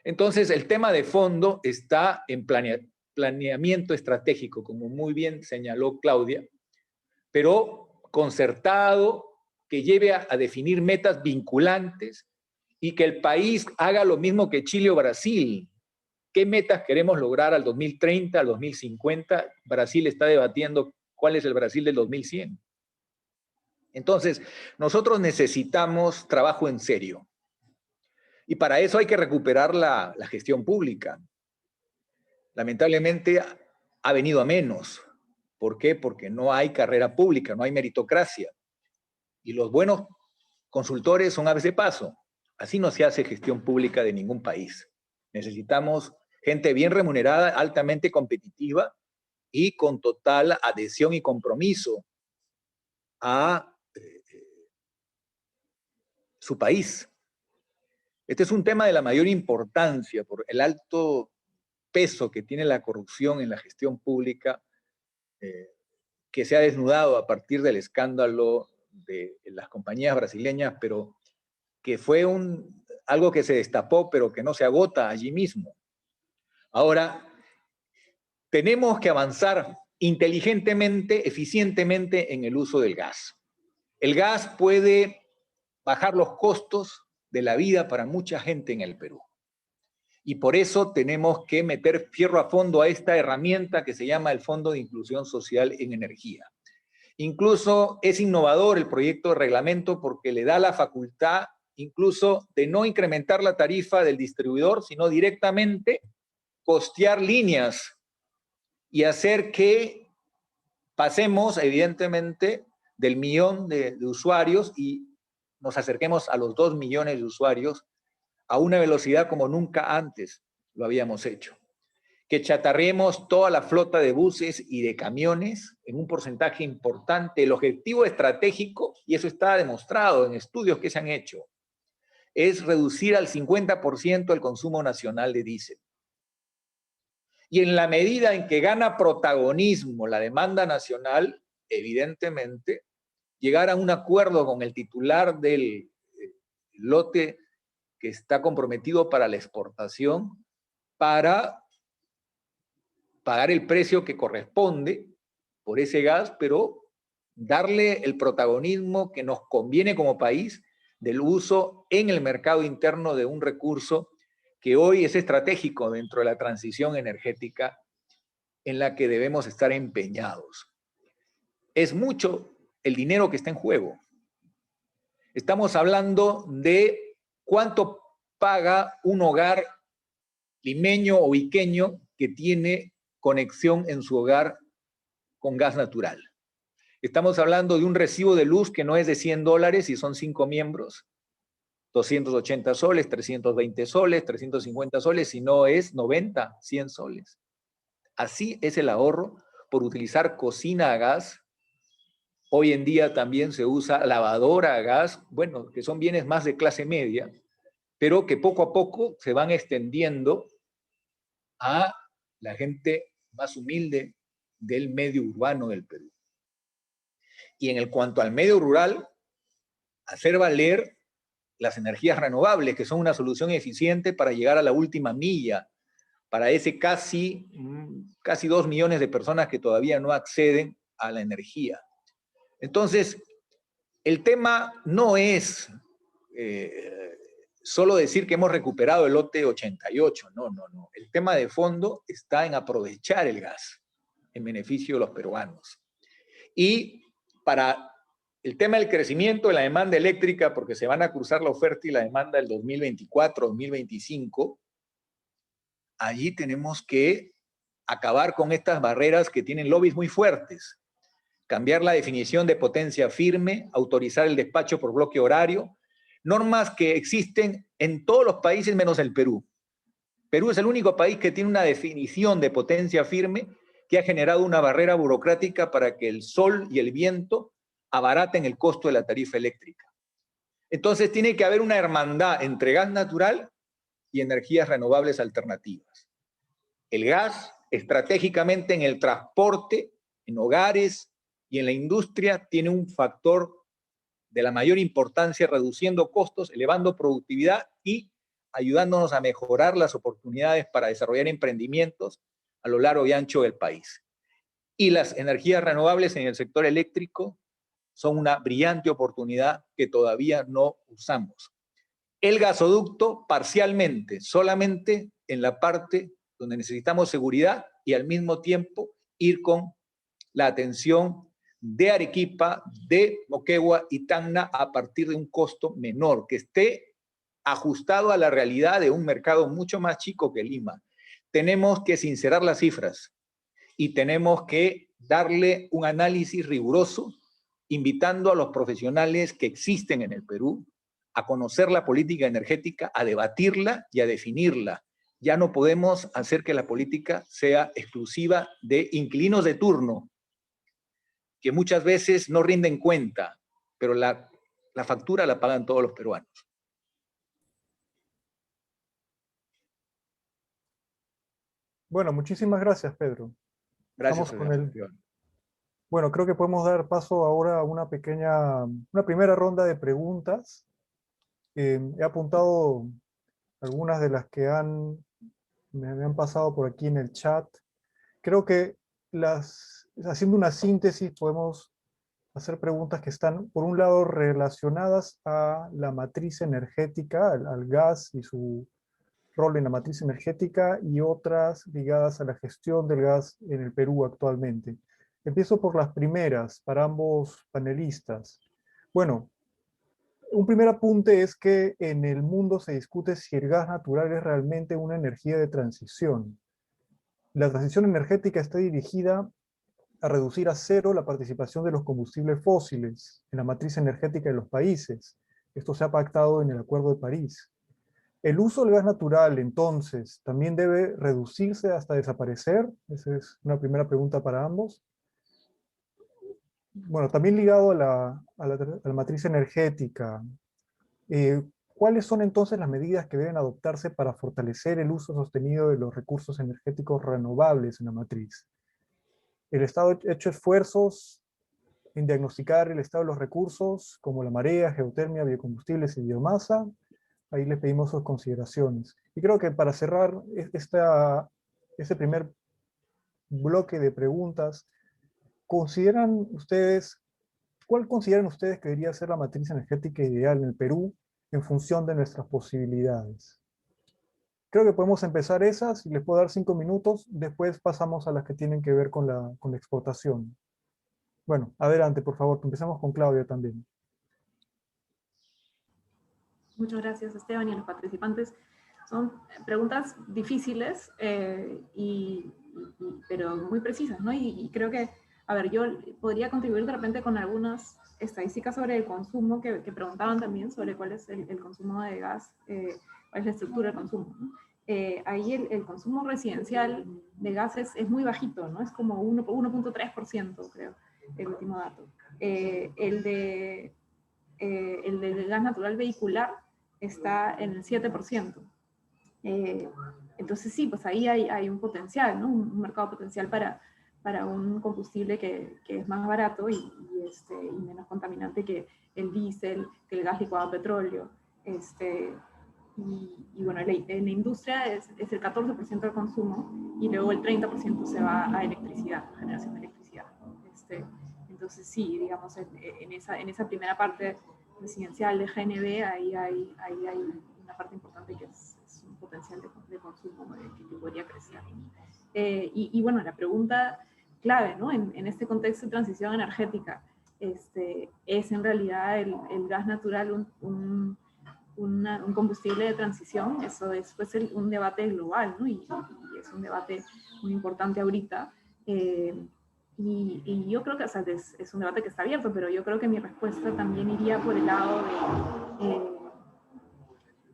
Entonces, el tema de fondo está en planeamiento estratégico, como muy bien señaló Claudia, pero concertado, que lleve a definir metas vinculantes y que el país haga lo mismo que Chile o Brasil. ¿Qué metas queremos lograr al 2030, al 2050? Brasil está debatiendo cuál es el Brasil del 2100. Entonces, nosotros necesitamos trabajo en serio. Y para eso hay que recuperar la gestión pública. Lamentablemente ha venido a menos. ¿Por qué? Porque no hay carrera pública, no hay meritocracia. Y los buenos consultores son aves de paso. Así no se hace gestión pública de ningún país. Necesitamos gente bien remunerada, altamente competitiva y con total adhesión y compromiso a su país. Este es un tema de la mayor importancia por el alto peso que tiene la corrupción en la gestión pública que se ha desnudado a partir del escándalo de las compañías brasileñas, pero que fue algo que se destapó, pero que no se agota allí mismo. Ahora, tenemos que avanzar inteligentemente, eficientemente en el uso del gas. El gas puede bajar los costos de la vida para mucha gente en el Perú. Y por eso tenemos que meter fierro a fondo a esta herramienta que se llama el Fondo de Inclusión Social en Energía. Incluso es innovador el proyecto de reglamento porque le da la facultad incluso de no incrementar la tarifa del distribuidor, sino directamente costear líneas y hacer que pasemos, evidentemente, del 1.000.000 de usuarios y nos acerquemos a los 2 millones de usuarios a una velocidad como nunca antes lo habíamos hecho. Que chatarremos toda la flota de buses y de camiones en un porcentaje importante. El objetivo estratégico, y eso está demostrado en estudios que se han hecho, es reducir al 50% el consumo nacional de diésel. Y en la medida en que gana protagonismo la demanda nacional, evidentemente, llegar a un acuerdo con el titular del lote que está comprometido para la exportación para pagar el precio que corresponde por ese gas, pero darle el protagonismo que nos conviene como país del uso en el mercado interno de un recurso que hoy es estratégico dentro de la transición energética en la que debemos estar empeñados. Es mucho el dinero que está en juego. Estamos hablando de cuánto paga un hogar limeño o iqueño que tiene conexión en su hogar con gas natural. Estamos hablando de un recibo de luz que no es de $100 y son 5 miembros, 280 soles, 320 soles, 350 soles, si no es 90, 100 soles. Así es el ahorro por utilizar cocina a gas. Hoy en día también se usa lavadora a gas, bueno, que son bienes más de clase media, pero que poco a poco se van extendiendo a la gente más humilde del medio urbano del Perú. Y en cuanto al medio rural, hacer valer las energías renovables, que son una solución eficiente para llegar a la última milla, para ese casi 2 millones de personas que todavía no acceden a la energía. Entonces, el tema no es solo decir que hemos recuperado el lote 88, no. El tema de fondo está en aprovechar el gas en beneficio de los peruanos. Y para el tema del crecimiento de la demanda eléctrica, porque se van a cruzar la oferta y la demanda del 2024, 2025, allí tenemos que acabar con estas barreras que tienen lobbies muy fuertes. Cambiar la definición de potencia firme, autorizar el despacho por bloque horario, normas que existen en todos los países menos el Perú. Perú es el único país que tiene una definición de potencia firme que ha generado una barrera burocrática para que el sol y el viento abaraten el costo de la tarifa eléctrica. Entonces tiene que haber una hermandad entre gas natural y energías renovables alternativas. El gas, estratégicamente en el transporte, en hogares y en la industria, tiene un factor de la mayor importancia, reduciendo costos, elevando productividad y ayudándonos a mejorar las oportunidades para desarrollar emprendimientos a lo largo y ancho del país. Y las energías renovables en el sector eléctrico son una brillante oportunidad que todavía no usamos. El gasoducto parcialmente, solamente en la parte donde necesitamos seguridad y al mismo tiempo ir con la atención de Arequipa, de Moquegua y Tacna a partir de un costo menor, que esté ajustado a la realidad de un mercado mucho más chico que Lima. Tenemos que sincerar las cifras y tenemos que darle un análisis riguroso, invitando a los profesionales que existen en el Perú a conocer la política energética, a debatirla y a definirla. Ya no podemos hacer que la política sea exclusiva de inquilinos de turno, que muchas veces no rinden cuenta, pero la factura la pagan todos los peruanos. Bueno, muchísimas gracias, Pedro. Gracias, Estamos con el Bueno, creo que podemos dar paso ahora a una primera ronda de preguntas. He apuntado algunas de las que me han pasado por aquí en el chat. Creo que haciendo una síntesis podemos hacer preguntas que están, por un lado, relacionadas a la matriz energética, al gas y su rol en la matriz energética, y otras ligadas a la gestión del gas en el Perú actualmente. Empiezo por las primeras, para ambos panelistas. Bueno, un primer apunte es que en el mundo se discute si el gas natural es realmente una energía de transición. La transición energética está dirigida a reducir a cero la participación de los combustibles fósiles en la matriz energética de los países. Esto se ha pactado en el Acuerdo de París. El uso del gas natural, entonces, también debe reducirse hasta desaparecer. Esa es una primera pregunta para ambos. Bueno, también ligado a la matriz energética, ¿cuáles son entonces las medidas que deben adoptarse para fortalecer el uso sostenido de los recursos energéticos renovables en la matriz? El Estado ha hecho esfuerzos en diagnosticar el estado de los recursos, como la marea, geotermia, biocombustibles y biomasa. Ahí les pedimos sus consideraciones. Y creo que para cerrar este primer bloque de preguntas, ¿cuál consideran ustedes que debería ser la matriz energética ideal en el Perú en función de nuestras posibilidades? Creo que podemos empezar esas y les puedo dar 5 minutos. Después pasamos a las que tienen que ver con la exportación. Bueno, adelante, por favor. Empezamos con Claudia también. Muchas gracias, Esteban, y a los participantes. Son preguntas difíciles, pero muy precisas, ¿no? Y creo que, a ver, yo podría contribuir de repente con algunas estadísticas sobre el consumo que preguntaban también sobre cuál es el consumo de gas, cuál es la estructura del consumo, ¿no? Ahí el consumo residencial de gases es muy bajito, ¿no? Es como 1.3%, creo, el último dato. El del gas natural vehicular está en el 7%. Entonces sí, pues ahí hay un potencial, ¿no? Un mercado potencial para un combustible que es más barato y menos contaminante que el diésel, que el gas licuado a petróleo. Y bueno, en la industria es el 14% del consumo y luego el 30% se va a electricidad, generación de electricidad. Entonces sí, digamos, en esa primera parte residencial de GNB, ahí hay una parte importante que es un potencial de consumo que podría crecer. Y bueno, la pregunta clave, ¿no? En este contexto de transición energética, ¿es en realidad el gas natural un combustible de transición? Eso es pues un debate global, ¿no? Y es un debate muy importante ahorita. Y yo creo que, o sea, es un debate que está abierto, pero yo creo que mi respuesta también iría por el lado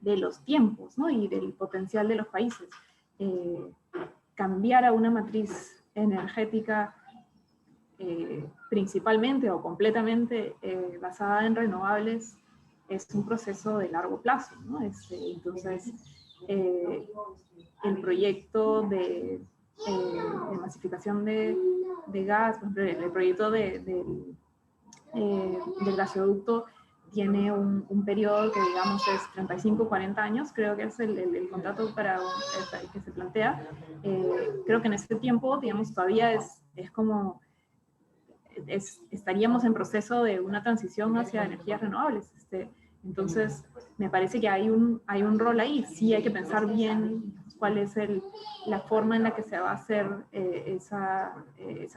de los tiempos, ¿no? Y del potencial de los países. Cambiar a una matriz energética principalmente o completamente basada en renovables es un proceso de largo plazo, ¿no? Entonces, el proyecto de masificación de gas, el proyecto del gasoducto tiene un periodo que digamos es 35, 40 años, creo que es el contrato que se plantea. Creo que en ese tiempo, digamos, todavía es como estaríamos en proceso de una transición hacia energías renovables. Entonces, me parece que hay un rol ahí. Sí hay que pensar bien cuál es la forma en la que se va a hacer esa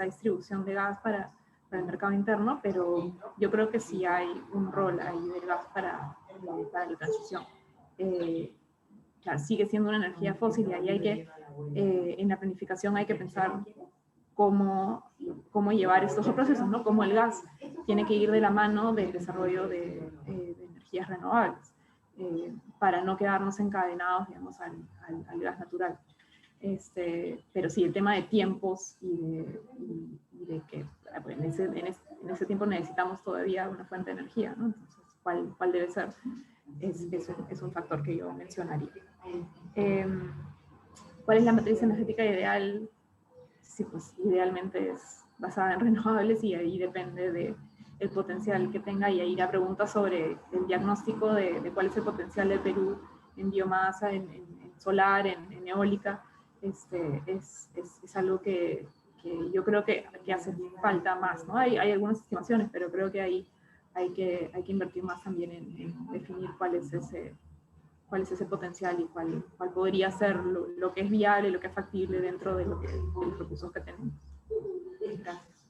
distribución de gas para el mercado interno, pero yo creo que sí hay un rol ahí del gas para la transición. Claro, sigue siendo una energía fósil y ahí en la planificación hay que pensar cómo llevar estos dos procesos, ¿no? Cómo el gas tiene que ir de la mano del desarrollo de energías renovables, para no quedarnos encadenados, digamos, al gas natural. Pero sí, el tema de tiempos y de que en ese tiempo necesitamos todavía una fuente de energía, ¿no? Entonces, ¿cuál debe ser? Es un factor que yo mencionaría. ¿Cuál es la matriz energética ideal? sí, pues idealmente es basada en renovables y ahí depende del potencial que tenga. Y ahí la pregunta sobre el diagnóstico de cuál es el potencial del Perú en biomasa, en solar, en eólica, es algo que yo creo que hace falta más, ¿no? Hay algunas estimaciones, pero creo que ahí hay que invertir más también en definir cuál es ese potencial y cuál podría ser lo que es viable, lo que es factible dentro de los recursos que tenemos. Gracias.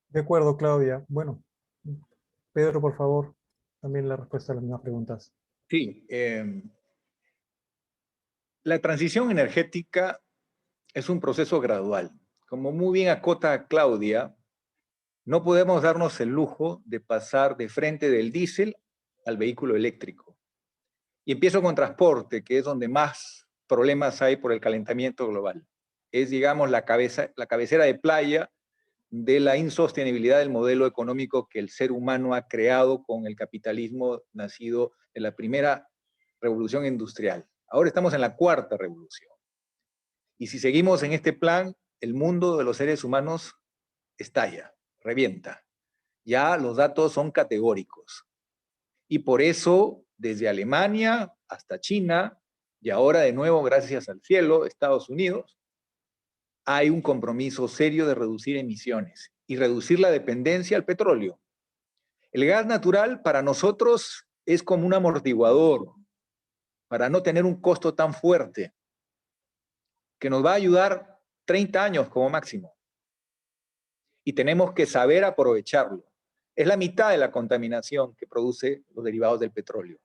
De acuerdo, Claudia. Bueno, Pedro, por favor, también la respuesta a las mismas preguntas. Sí, la transición energética es un proceso gradual. Como muy bien acota Claudia, no podemos darnos el lujo de pasar de frente del diésel al vehículo eléctrico. Y empiezo con transporte, que es donde más problemas hay por el calentamiento global. Es, digamos, la cabecera de playa de la insostenibilidad del modelo económico que el ser humano ha creado con el capitalismo nacido en la primera revolución industrial. Ahora estamos en la cuarta revolución. Y si seguimos en este plan, el mundo de los seres humanos estalla, revienta. Ya los datos son categóricos. Y por eso, desde Alemania hasta China, y ahora de nuevo, gracias al cielo, Estados Unidos, hay un compromiso serio de reducir emisiones y reducir la dependencia al petróleo. El gas natural para nosotros es como un amortiguador para no tener un costo tan fuerte, que nos va a ayudar 30 años como máximo. Y tenemos que saber aprovecharlo. Es la mitad de la contaminación que produce los derivados del petróleo.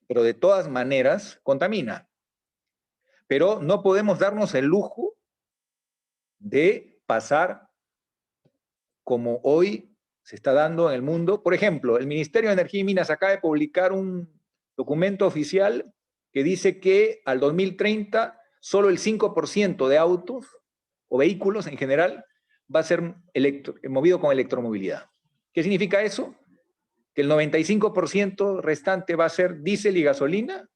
Pero de todas maneras, contamina. Pero no podemos darnos el lujo de pasar como hoy se está dando en el mundo. Por ejemplo, el Ministerio de Energía y Minas acaba de publicar un documento oficial que dice que al 2030 solo el 5% de autos o vehículos en general va a ser movido con electromovilidad. ¿Qué significa eso? Que el 95% restante va a ser diésel y gasolina.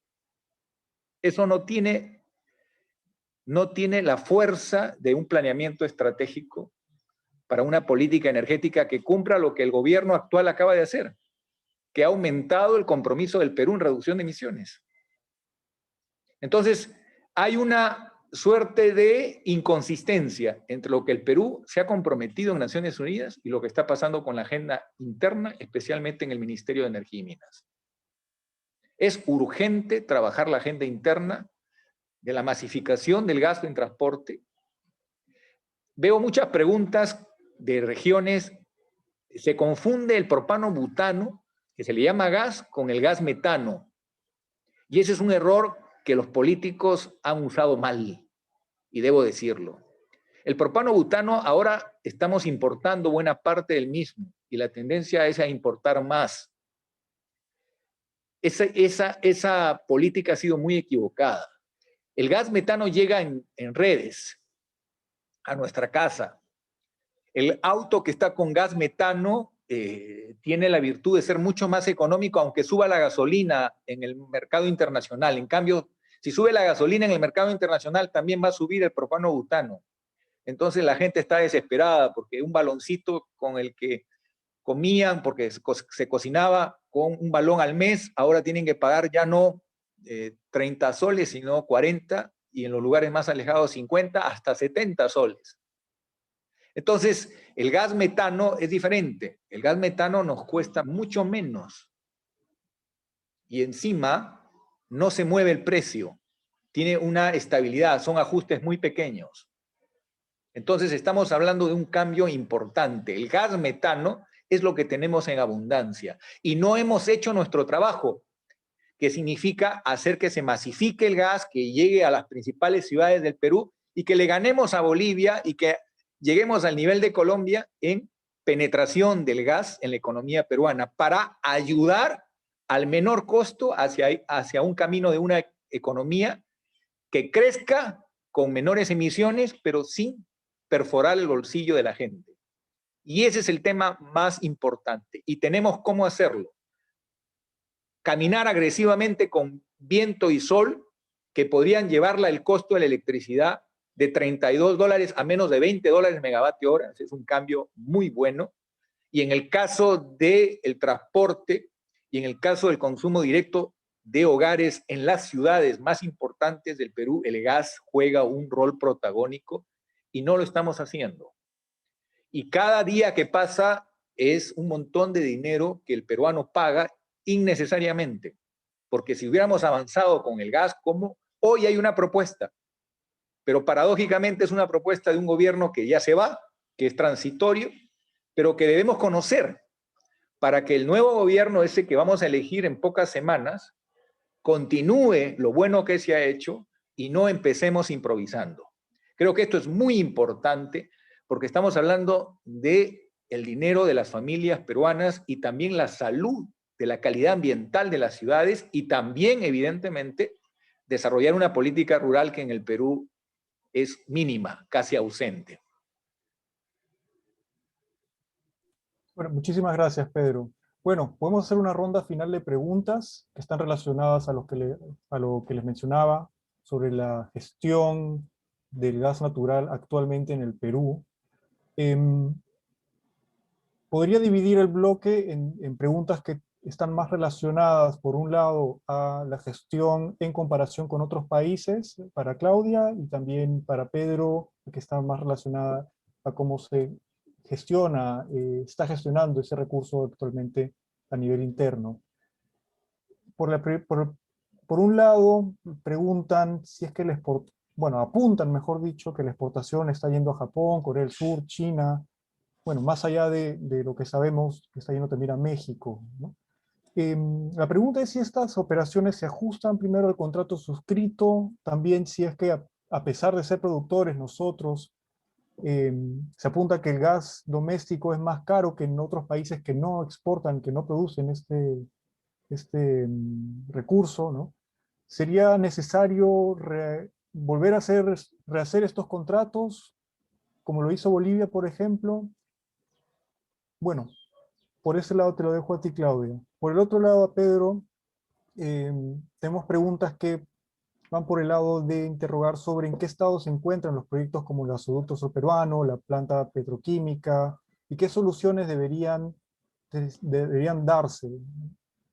Eso no tiene la fuerza de un planeamiento estratégico para una política energética que cumpla lo que el gobierno actual acaba de hacer, que ha aumentado el compromiso del Perú en reducción de emisiones. Entonces, hay una suerte de inconsistencia entre lo que el Perú se ha comprometido en Naciones Unidas y lo que está pasando con la agenda interna, especialmente en el Ministerio de Energía y Minas. Es urgente trabajar la agenda interna de la masificación del gasto en transporte. Veo muchas preguntas de regiones. Se confunde el propano-butano, que se le llama gas, con el gas metano. Y ese es un error que los políticos han usado mal, y debo decirlo. El propano-butano ahora estamos importando buena parte del mismo, y la tendencia es a importar más. Esa política ha sido muy equivocada. El gas metano llega en redes a nuestra casa. El auto que está con gas metano tiene la virtud de ser mucho más económico, aunque suba la gasolina en el mercado internacional. En cambio, si sube la gasolina en el mercado internacional, también va a subir el propano-butano. Entonces la gente está desesperada porque un baloncito con el que comían, porque se cocinaba con un balón al mes, ahora tienen que pagar ya no 30 soles, sino 40, y en los lugares más alejados 50 hasta 70 soles. Entonces, el gas metano es diferente. El gas metano nos cuesta mucho menos. Y encima, no se mueve el precio. Tiene una estabilidad, son ajustes muy pequeños. Entonces, estamos hablando de un cambio importante. El gas metano es lo que tenemos en abundancia. Y no hemos hecho nuestro trabajo, que significa hacer que se masifique el gas, que llegue a las principales ciudades del Perú y que le ganemos a Bolivia y que lleguemos al nivel de Colombia en penetración del gas en la economía peruana para ayudar al menor costo hacia un camino de una economía que crezca con menores emisiones, pero sin perforar el bolsillo de la gente. Y ese es el tema más importante. Y tenemos cómo hacerlo. Caminar agresivamente con viento y sol, que podrían llevarla el costo de la electricidad de 32 dólares a menos de 20 dólares megavatio hora. Es un cambio muy bueno. Y en el caso del transporte y en el caso del consumo directo de hogares en las ciudades más importantes del Perú, el gas juega un rol protagónico y no lo estamos haciendo. Y cada día que pasa es un montón de dinero que el peruano paga innecesariamente. Porque si hubiéramos avanzado con el gas, como hoy hay una propuesta, pero paradójicamente es una propuesta de un gobierno que ya se va, que es transitorio, pero que debemos conocer para que el nuevo gobierno ese que vamos a elegir en pocas semanas continúe lo bueno que se ha hecho y no empecemos improvisando. Creo que esto es muy importante porque estamos hablando del dinero de las familias peruanas y también la salud, de la calidad ambiental de las ciudades y también, evidentemente, desarrollar una política rural que en el Perú es mínima, casi ausente. Bueno, muchísimas gracias, Pedro. Bueno, podemos hacer una ronda final de preguntas que están relacionadas a lo que les mencionaba sobre la gestión del gas natural actualmente en el Perú. Podría dividir el bloque en preguntas que están más relacionadas, por un lado, a la gestión en comparación con otros países, para Claudia, y también para Pedro, que está más relacionada a cómo se gestiona, está gestionando ese recurso actualmente a nivel interno. Por un lado, preguntan si es que bueno, apuntan, mejor dicho, que la exportación está yendo a Japón, Corea del Sur, China, bueno, más allá de lo que sabemos, que está yendo también a México, ¿no? La pregunta es si estas operaciones se ajustan primero al contrato suscrito, también si es que a pesar de ser productores nosotros, se apunta que el gas doméstico es más caro que en otros países que no exportan, que no producen este recurso, ¿no? ¿Sería necesario volver a rehacer estos contratos, como lo hizo Bolivia, por ejemplo? Bueno, por ese lado te lo dejo a ti, Claudia. Por el otro lado, a Pedro, tenemos preguntas que van por el lado de interrogar sobre en qué estado se encuentran los proyectos como el gasoducto sur peruano, la planta petroquímica, y qué soluciones deberían darse.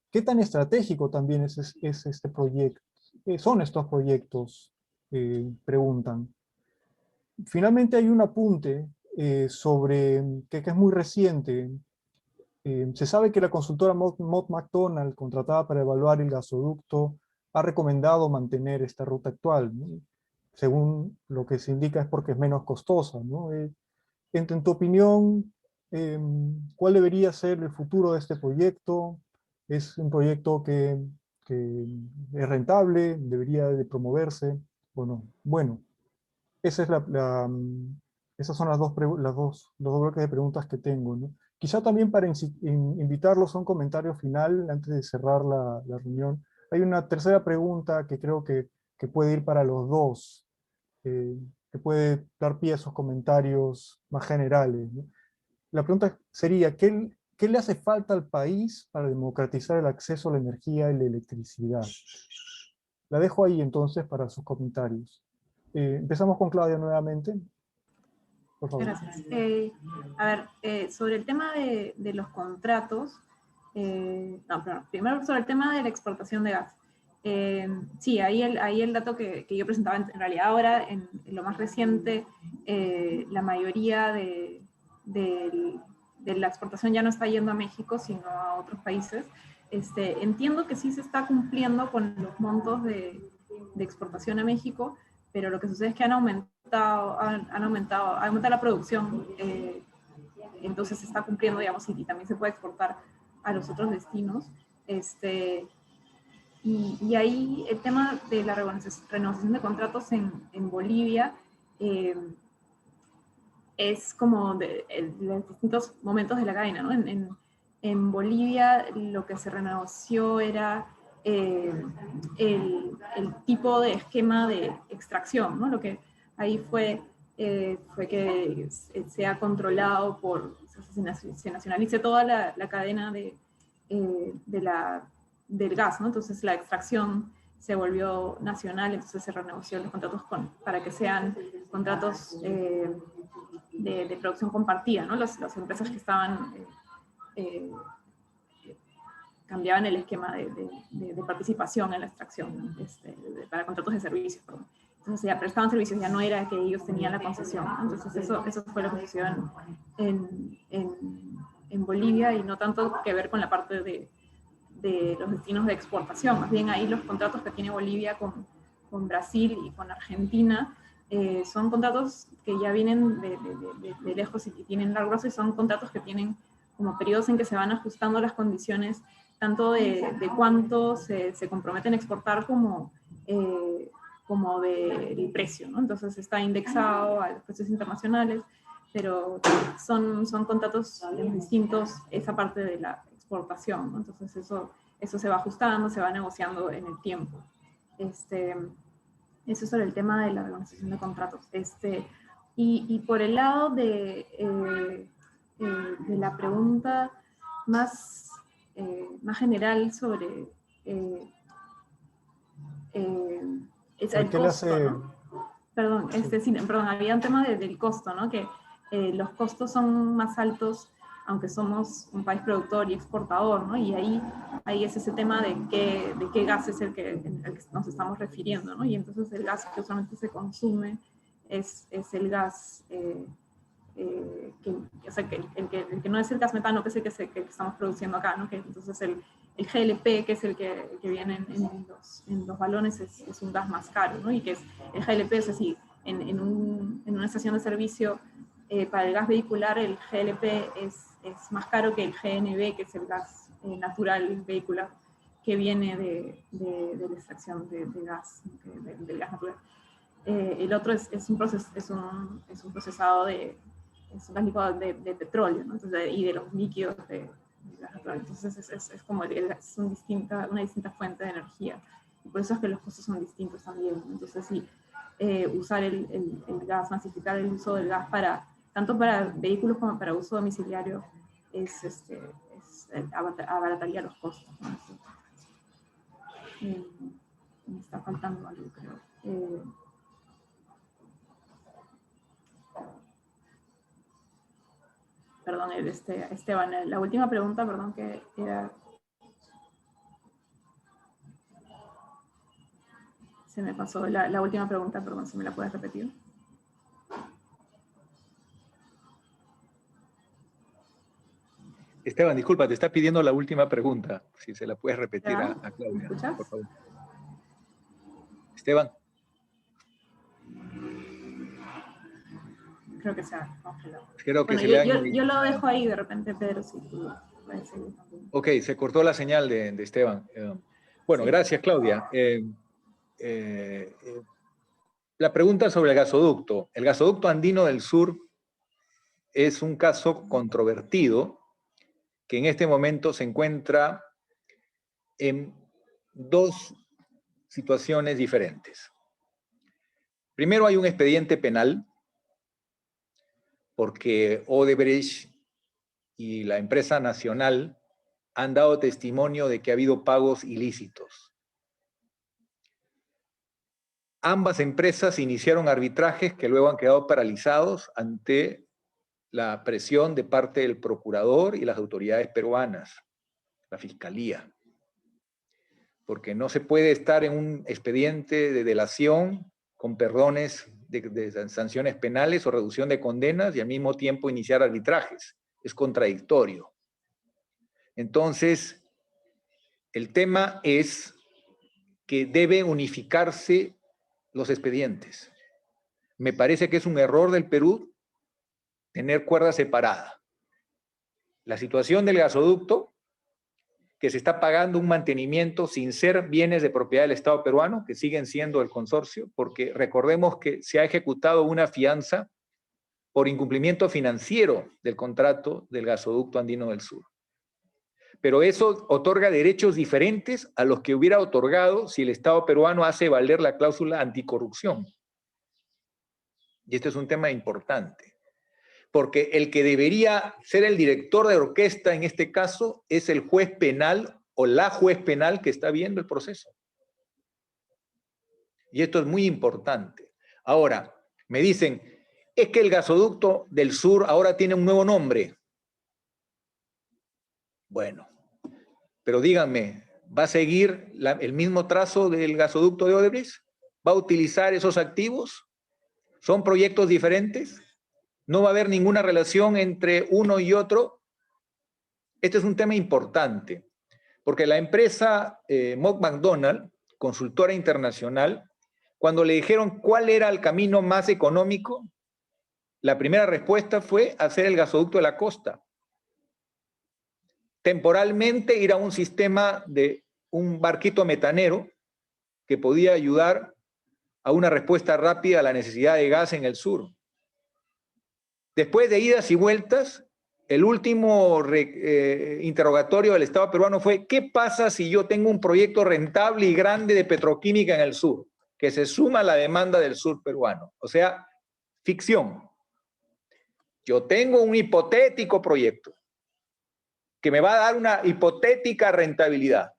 ¿Qué tan estratégico también es este proyecto? ¿Son estos proyectos? Preguntan. Finalmente hay un apunte sobre, que es muy reciente. Se sabe que la consultora Mott MacDonald, contratada para evaluar el gasoducto, ha recomendado mantener esta ruta actual, ¿no? Según lo que se indica es porque es menos costosa, ¿no? En tu opinión, ¿cuál debería ser el futuro de este proyecto? ¿Es un proyecto que es rentable? ¿Debería de promoverse? Bueno, esa es esas son los dos bloques de preguntas que tengo, ¿no? Quizá también para invitarlos a un comentario final antes de cerrar la reunión. Hay una tercera pregunta que creo que puede ir para los dos, que puede dar pie a esos comentarios más generales, ¿no? La pregunta sería, ¿qué le hace falta al país para democratizar el acceso a la energía y la electricidad? La dejo ahí entonces para sus comentarios. Empezamos con Claudia nuevamente. Por favor. Gracias. A ver, sobre el tema de los contratos, primero sobre el tema de la exportación de gas. Sí, ahí el dato que yo presentaba, en realidad ahora, en lo más reciente, la mayoría de la exportación ya no está yendo a México, sino a otros países. Entiendo que sí se está cumpliendo con los montos de exportación a México, pero lo que sucede es que ha aumentado la producción, entonces se está cumpliendo, digamos, y también se puede exportar a los otros destinos. Y ahí el tema de la renovación de contratos en Bolivia es como de los distintos momentos de la cadena, ¿no? En Bolivia lo que se renegoció era el tipo de esquema de extracción, ¿no? Lo que ahí fue que se ha controlado se nacionalice toda la cadena del gas, ¿no? Entonces la extracción se volvió nacional, entonces se renegoció los contratos para que sean contratos de producción compartida, ¿no? Las empresas que estaban, cambiaban el esquema de participación en la extracción, ¿no? Para contratos de servicios, perdón. Entonces ya prestaban servicios, ya no era que ellos tenían la concesión, ¿no? Entonces eso fue lo que sucedió en Bolivia, y no tanto que ver con la parte de los destinos de exportación. Más bien ahí los contratos que tiene Bolivia con Brasil y con Argentina son contratos que ya vienen de lejos y que tienen largo plazo, y son contratos que tienen como periodos en que se van ajustando las condiciones tanto de cuánto se comprometen a exportar como del precio, ¿no? Entonces está indexado a los precios internacionales, pero son contratos distintos, esa parte de la exportación, ¿no? Entonces eso se va ajustando, se va negociando en el tiempo. Eso sobre el tema de la organización de contratos. Y por el lado de la pregunta más general sobre el costo, ¿no? Perdón, sí, perdón, había un tema del costo, ¿no? Que los costos son más altos, aunque somos un país productor y exportador, ¿no? Y ahí es ese tema de qué gas es el que nos estamos refiriendo, ¿no? Y entonces el gas que usualmente se consume es el gas, o sea, el que no es el gas metano, que es el que estamos produciendo acá, ¿no? Que entonces el GLP, que es el que viene en los balones, es un gas más caro, ¿no? Y que el GLP es así, en una estación de servicio, para el gas vehicular, el GLP es más caro que el GNV, que es el gas natural vehicular, que viene de la extracción de gas, del gas natural. El otro es un procesado es un gas licuado de petróleo, ¿no? Entonces, y de los líquidos de gas natural. Entonces es como una distinta fuente de energía. Y por eso es que los costos son distintos también, ¿no? Entonces sí, usar el gas, masificar el uso del gas tanto para vehículos como para uso domiciliario, abarataría los costos, ¿no? Me está faltando algo, creo. Perdón, Esteban, la última pregunta, perdón, que era... Se me pasó la última pregunta, perdón, si me la puedes repetir. Esteban, disculpa, te está pidiendo la última pregunta, si se la puedes repetir a Claudia. ¿Me escuchas? Por favor. Esteban. Creo que se ha congelado. Creo que bueno, yo lo dejo ahí de repente, Pedro, si tú puedes seguir también. Ok, se cortó la señal de Esteban. Bueno, sí. Gracias, Claudia. La pregunta sobre el gasoducto. El gasoducto andino del sur es un caso controvertido que en este momento se encuentra en dos situaciones diferentes. Primero, hay un expediente penal porque Odebrecht y la empresa nacional han dado testimonio de que ha habido pagos ilícitos. Ambas empresas iniciaron arbitrajes que luego han quedado paralizados ante la presión de parte del procurador y las autoridades peruanas, la fiscalía. Porque no se puede estar en un expediente de delación con perdones de sanciones penales o reducción de condenas y al mismo tiempo iniciar arbitrajes. Es contradictorio. Entonces, el tema es que deben unificarse los expedientes. Me parece que es un error del Perú tener cuerda separada. La situación del gasoducto, que se está pagando un mantenimiento sin ser bienes de propiedad del Estado peruano, que siguen siendo del consorcio, porque recordemos que se ha ejecutado una fianza por incumplimiento financiero del contrato del gasoducto andino del sur. Pero eso otorga derechos diferentes a los que hubiera otorgado si el Estado peruano hace valer la cláusula anticorrupción. Y este es un tema importante, porque el que debería ser el director de orquesta en este caso es el juez penal o la juez penal que está viendo el proceso. Y esto es muy importante. Ahora, Me dicen, es que el gasoducto del sur ahora tiene un nuevo nombre. Bueno, pero díganme, ¿va a seguir el mismo trazo del gasoducto de Odebrecht? ¿Va a utilizar esos activos? ¿Son proyectos diferentes? ¿No va a haber ninguna relación entre uno y otro? Este es un tema importante, porque la empresa Mott MacDonald, consultora internacional, cuando le dijeron cuál era el camino más económico, la primera respuesta fue hacer el gasoducto de la costa. Temporalmente ir a un sistema de un barquito metanero que podía ayudar a una respuesta rápida a la necesidad de gas en el sur. Después de idas y vueltas, el último interrogatorio del Estado peruano fue: ¿qué pasa si yo tengo un proyecto rentable y grande de petroquímica en el sur, que se suma a la demanda del sur peruano? O sea, ficción. Yo tengo un hipotético proyecto que me va a dar una hipotética rentabilidad.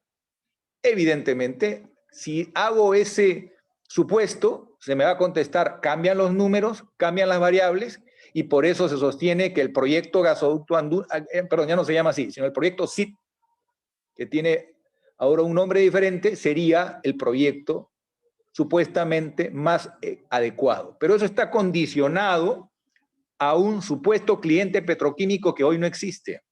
Evidentemente, si hago ese supuesto, se me va a contestar, cambian los números, cambian las variables, y por eso se sostiene que el proyecto gasoducto perdón, ya no se llama así, sino el proyecto SIT, que tiene ahora un nombre diferente, sería el proyecto supuestamente más adecuado. Pero eso está condicionado a un supuesto cliente petroquímico que hoy no existe.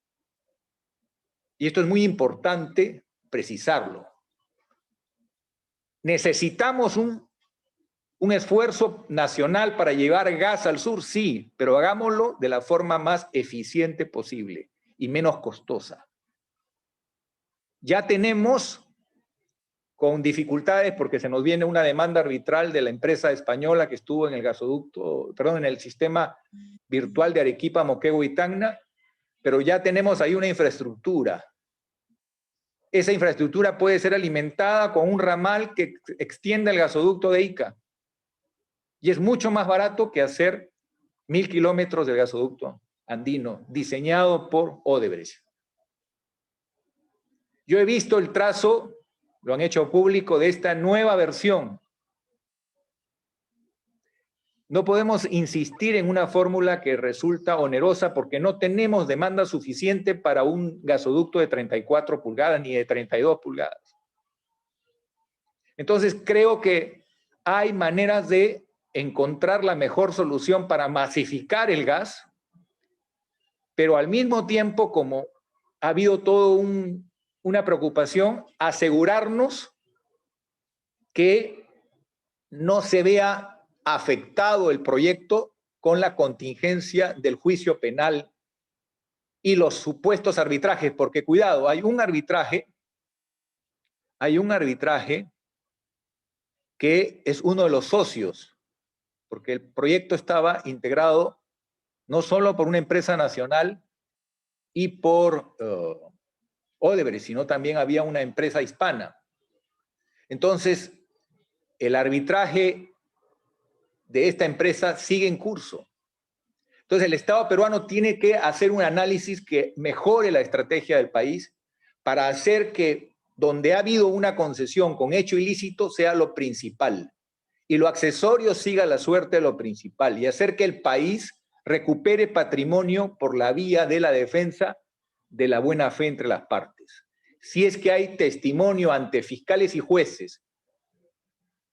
Y esto es muy importante precisarlo. ¿Necesitamos un esfuerzo nacional para llevar gas al sur? Sí, pero hagámoslo de la forma más eficiente posible y menos costosa. Ya tenemos, con dificultades, porque se nos viene una demanda arbitral de la empresa española que estuvo en el gasoducto, perdón, en el sistema virtual de Arequipa, Moquegua y Tacna, pero ya tenemos ahí una infraestructura. Esa infraestructura puede ser alimentada con un ramal que extienda el gasoducto de Ica. Y es mucho más barato que hacer 1000 kilómetros del gasoducto andino, diseñado por Odebrecht. Yo he visto el trazo, lo han hecho público, de esta nueva versión. No podemos insistir en una fórmula que resulta onerosa porque no tenemos demanda suficiente para un gasoducto de 34 pulgadas ni de 32 pulgadas. Entonces creo que hay maneras de encontrar la mejor solución para masificar el gas, pero al mismo tiempo, como ha habido toda una preocupación, asegurarnos que no se vea afectado el proyecto con la contingencia del juicio penal y los supuestos arbitrajes, porque cuidado, hay un arbitraje que es uno de los socios, porque el proyecto estaba integrado no solo por una empresa nacional y por Odebrecht, sino también había una empresa hispana. Entonces, el arbitraje de esta empresa sigue en curso. Entonces, el Estado peruano tiene que hacer un análisis que mejore la estrategia del país para hacer que donde ha habido una concesión con hecho ilícito sea lo principal y lo accesorio siga la suerte de lo principal y hacer que el país recupere patrimonio por la vía de la defensa de la buena fe entre las partes. Si es que hay testimonio ante fiscales y jueces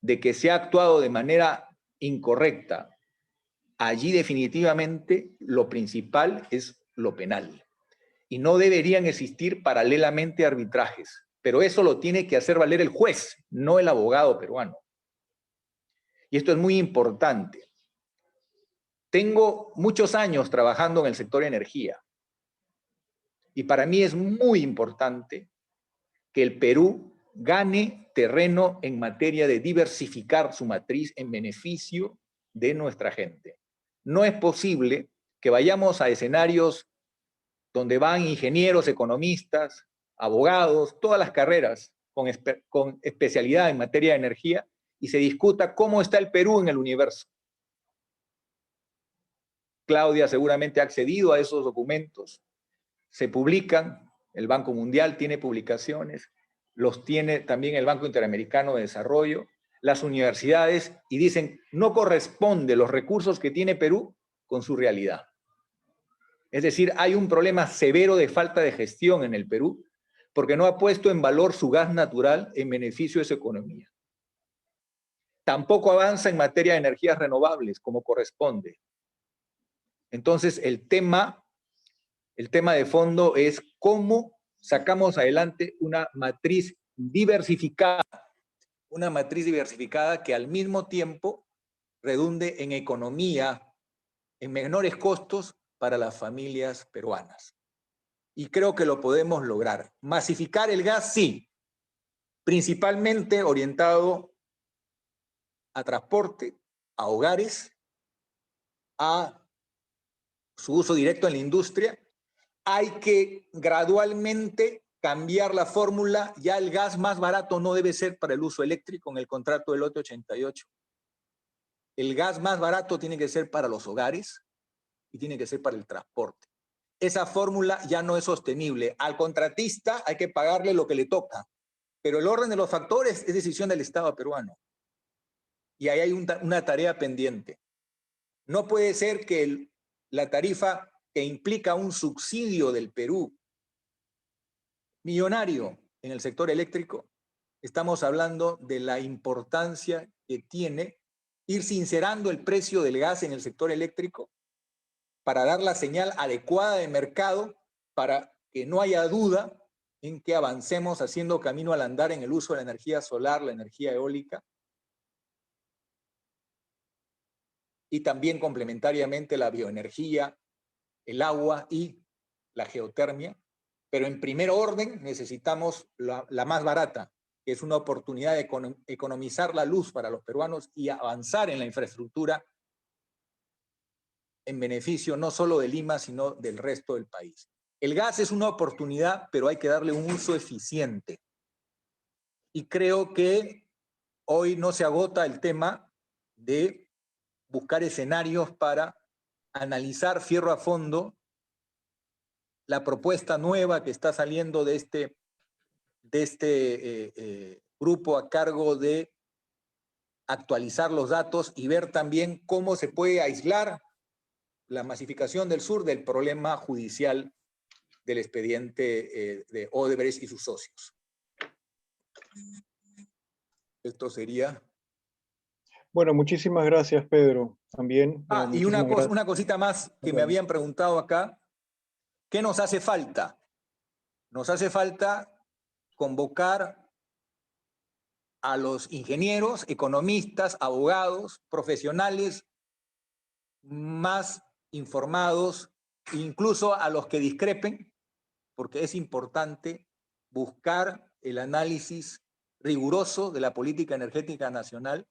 de que se ha actuado de manera incorrecta, allí definitivamente lo principal es lo penal. Y no deberían existir paralelamente arbitrajes, pero eso lo tiene que hacer valer el juez, no el abogado peruano. Y esto es muy importante. Tengo muchos años trabajando en el sector de energía y para mí es muy importante que el Perú gane terreno en materia de diversificar su matriz en beneficio de nuestra gente. No es posible que vayamos a escenarios donde van ingenieros, economistas, abogados, todas las carreras con especialidad en materia de energía y se discuta cómo está el Perú en el universo. Claudia seguramente ha accedido a esos documentos, se publican, el Banco Mundial tiene publicaciones, los tiene también el Banco Interamericano de Desarrollo, las universidades y dicen, no corresponde los recursos que tiene Perú con su realidad. Es decir, hay un problema severo de falta de gestión en el Perú porque no ha puesto en valor su gas natural en beneficio de su economía. Tampoco avanza en materia de energías renovables como corresponde. Entonces, el tema de fondo es cómo sacamos adelante una matriz diversificada que al mismo tiempo redunde en economía, en menores costos para las familias peruanas. Y creo que lo podemos lograr. Masificar el gas, sí, principalmente orientado a transporte, a hogares, a su uso directo en la industria. Hay que gradualmente cambiar la fórmula. Ya el gas más barato no debe ser para el uso eléctrico en el contrato del lote 88. El gas más barato tiene que ser para los hogares y tiene que ser para el transporte. Esa fórmula ya no es sostenible. Al contratista hay que pagarle lo que le toca, pero el orden de los factores es decisión del Estado peruano. Y ahí hay una tarea pendiente. No puede ser que la tarifa que implica un subsidio del Perú millonario en el sector eléctrico, estamos hablando de la importancia que tiene ir sincerando el precio del gas en el sector eléctrico para dar la señal adecuada de mercado para que no haya duda en que avancemos haciendo camino al andar en el uso de la energía solar, la energía eólica, y también complementariamente la bioenergía, el agua y la geotermia. Pero en primer orden necesitamos la más barata, que es una oportunidad de economizar la luz para los peruanos y avanzar en la infraestructura en beneficio no solo de Lima, sino del resto del país. El gas es una oportunidad, pero hay que darle un uso eficiente. Y creo que hoy no se agota el tema de buscar escenarios para analizar fierro a fondo la propuesta nueva que está saliendo de este grupo a cargo de actualizar los datos y ver también cómo se puede aislar la masificación del sur del problema judicial del expediente de Odebrecht y sus socios. Esto sería... Bueno, muchísimas gracias, Pedro. También. Y una cosita más que me habían preguntado acá. ¿Qué nos hace falta? Nos hace falta convocar a los ingenieros, economistas, abogados, profesionales más informados, incluso a los que discrepen, porque es importante buscar el análisis riguroso de la política energética nacional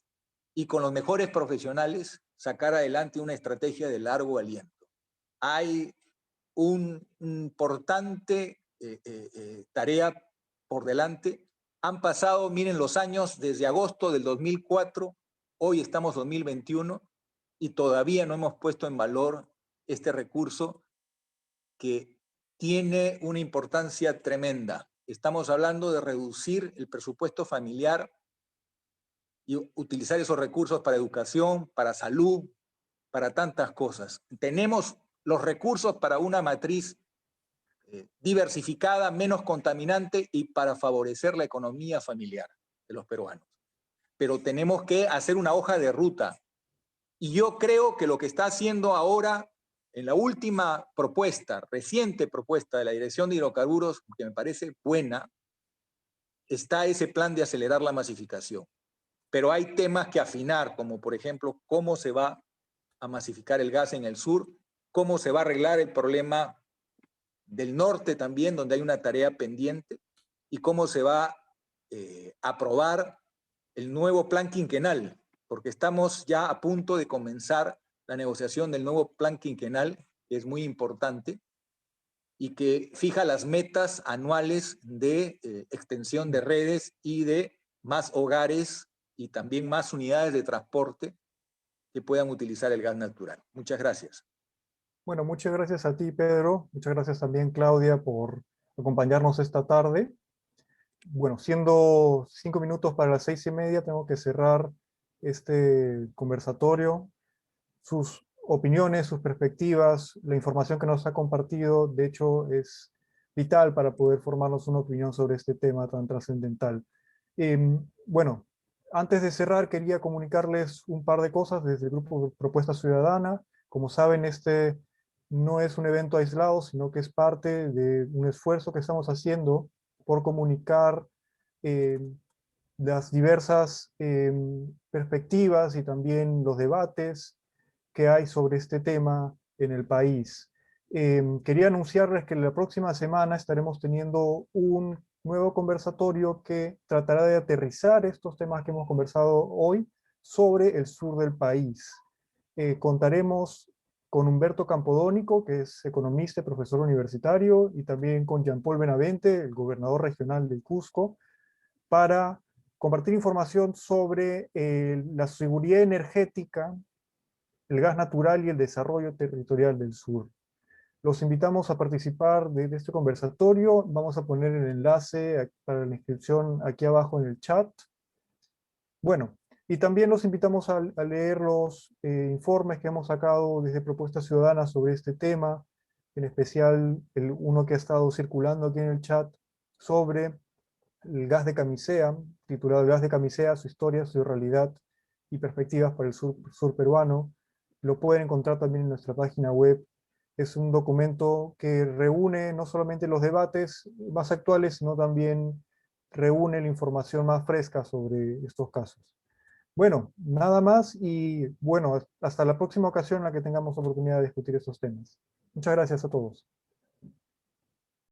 y con los mejores profesionales sacar adelante una estrategia de largo aliento. Hay una importante tarea por delante. Han pasado, miren, los años desde agosto del 2004, hoy estamos en 2021 y todavía no hemos puesto en valor este recurso que tiene una importancia tremenda. Estamos hablando de reducir el presupuesto familiar y utilizar esos recursos para educación, para salud, para tantas cosas. Tenemos los recursos para una matriz diversificada, menos contaminante y para favorecer la economía familiar de los peruanos. Pero tenemos que hacer una hoja de ruta. Y yo creo que lo que está haciendo ahora, en la última propuesta, reciente propuesta de la Dirección de Hidrocarburos, que me parece buena, está ese plan de acelerar la masificación. Pero hay temas que afinar, como por ejemplo, cómo se va a masificar el gas en el sur, cómo se va a arreglar el problema del norte también, donde hay una tarea pendiente, y cómo se va a aprobar el nuevo plan quinquenal, porque estamos ya a punto de comenzar la negociación del nuevo plan quinquenal, que es muy importante, y que fija las metas anuales de extensión de redes y de más hogares y también más unidades de transporte que puedan utilizar el gas natural. Muchas gracias. Bueno, muchas gracias a ti, Pedro. Muchas gracias también, Claudia, por acompañarnos esta tarde. bueno, siendo 5 minutos para las 6:30, tengo que cerrar este conversatorio. Sus opiniones, sus perspectivas, la información que nos ha compartido, de hecho, es vital para poder formarnos una opinión sobre este tema tan trascendental. Bueno, antes de cerrar, quería comunicarles un par de cosas desde el Grupo Propuesta Ciudadana. Como saben, este no es un evento aislado, sino que es parte de un esfuerzo que estamos haciendo por comunicar eh, las diversas perspectivas y también los debates que hay sobre este tema en el país. Quería anunciarles que la próxima semana estaremos teniendo un nuevo conversatorio que tratará de aterrizar estos temas que hemos conversado hoy sobre el sur del país. Contaremos con Humberto Campodónico, que es economista y profesor universitario, y también con Jean-Paul Benavente, el gobernador regional del Cusco, para compartir información sobre la seguridad energética, el gas natural y el desarrollo territorial del sur. Los invitamos a participar de este conversatorio. Vamos a poner el enlace para la inscripción aquí abajo en el chat. Bueno, y también los invitamos a leer los informes que hemos sacado desde Propuesta Ciudadana sobre este tema, en especial uno que ha estado circulando aquí en el chat sobre el gas de camisea, titulado El gas de camisea, su historia, su realidad y perspectivas para el sur peruano. Lo pueden encontrar también en nuestra página web. Es un documento que reúne no solamente los debates más actuales, sino también reúne la información más fresca sobre estos casos. Bueno, nada más y bueno, hasta la próxima ocasión en la que tengamos oportunidad de discutir estos temas. Muchas gracias a todos.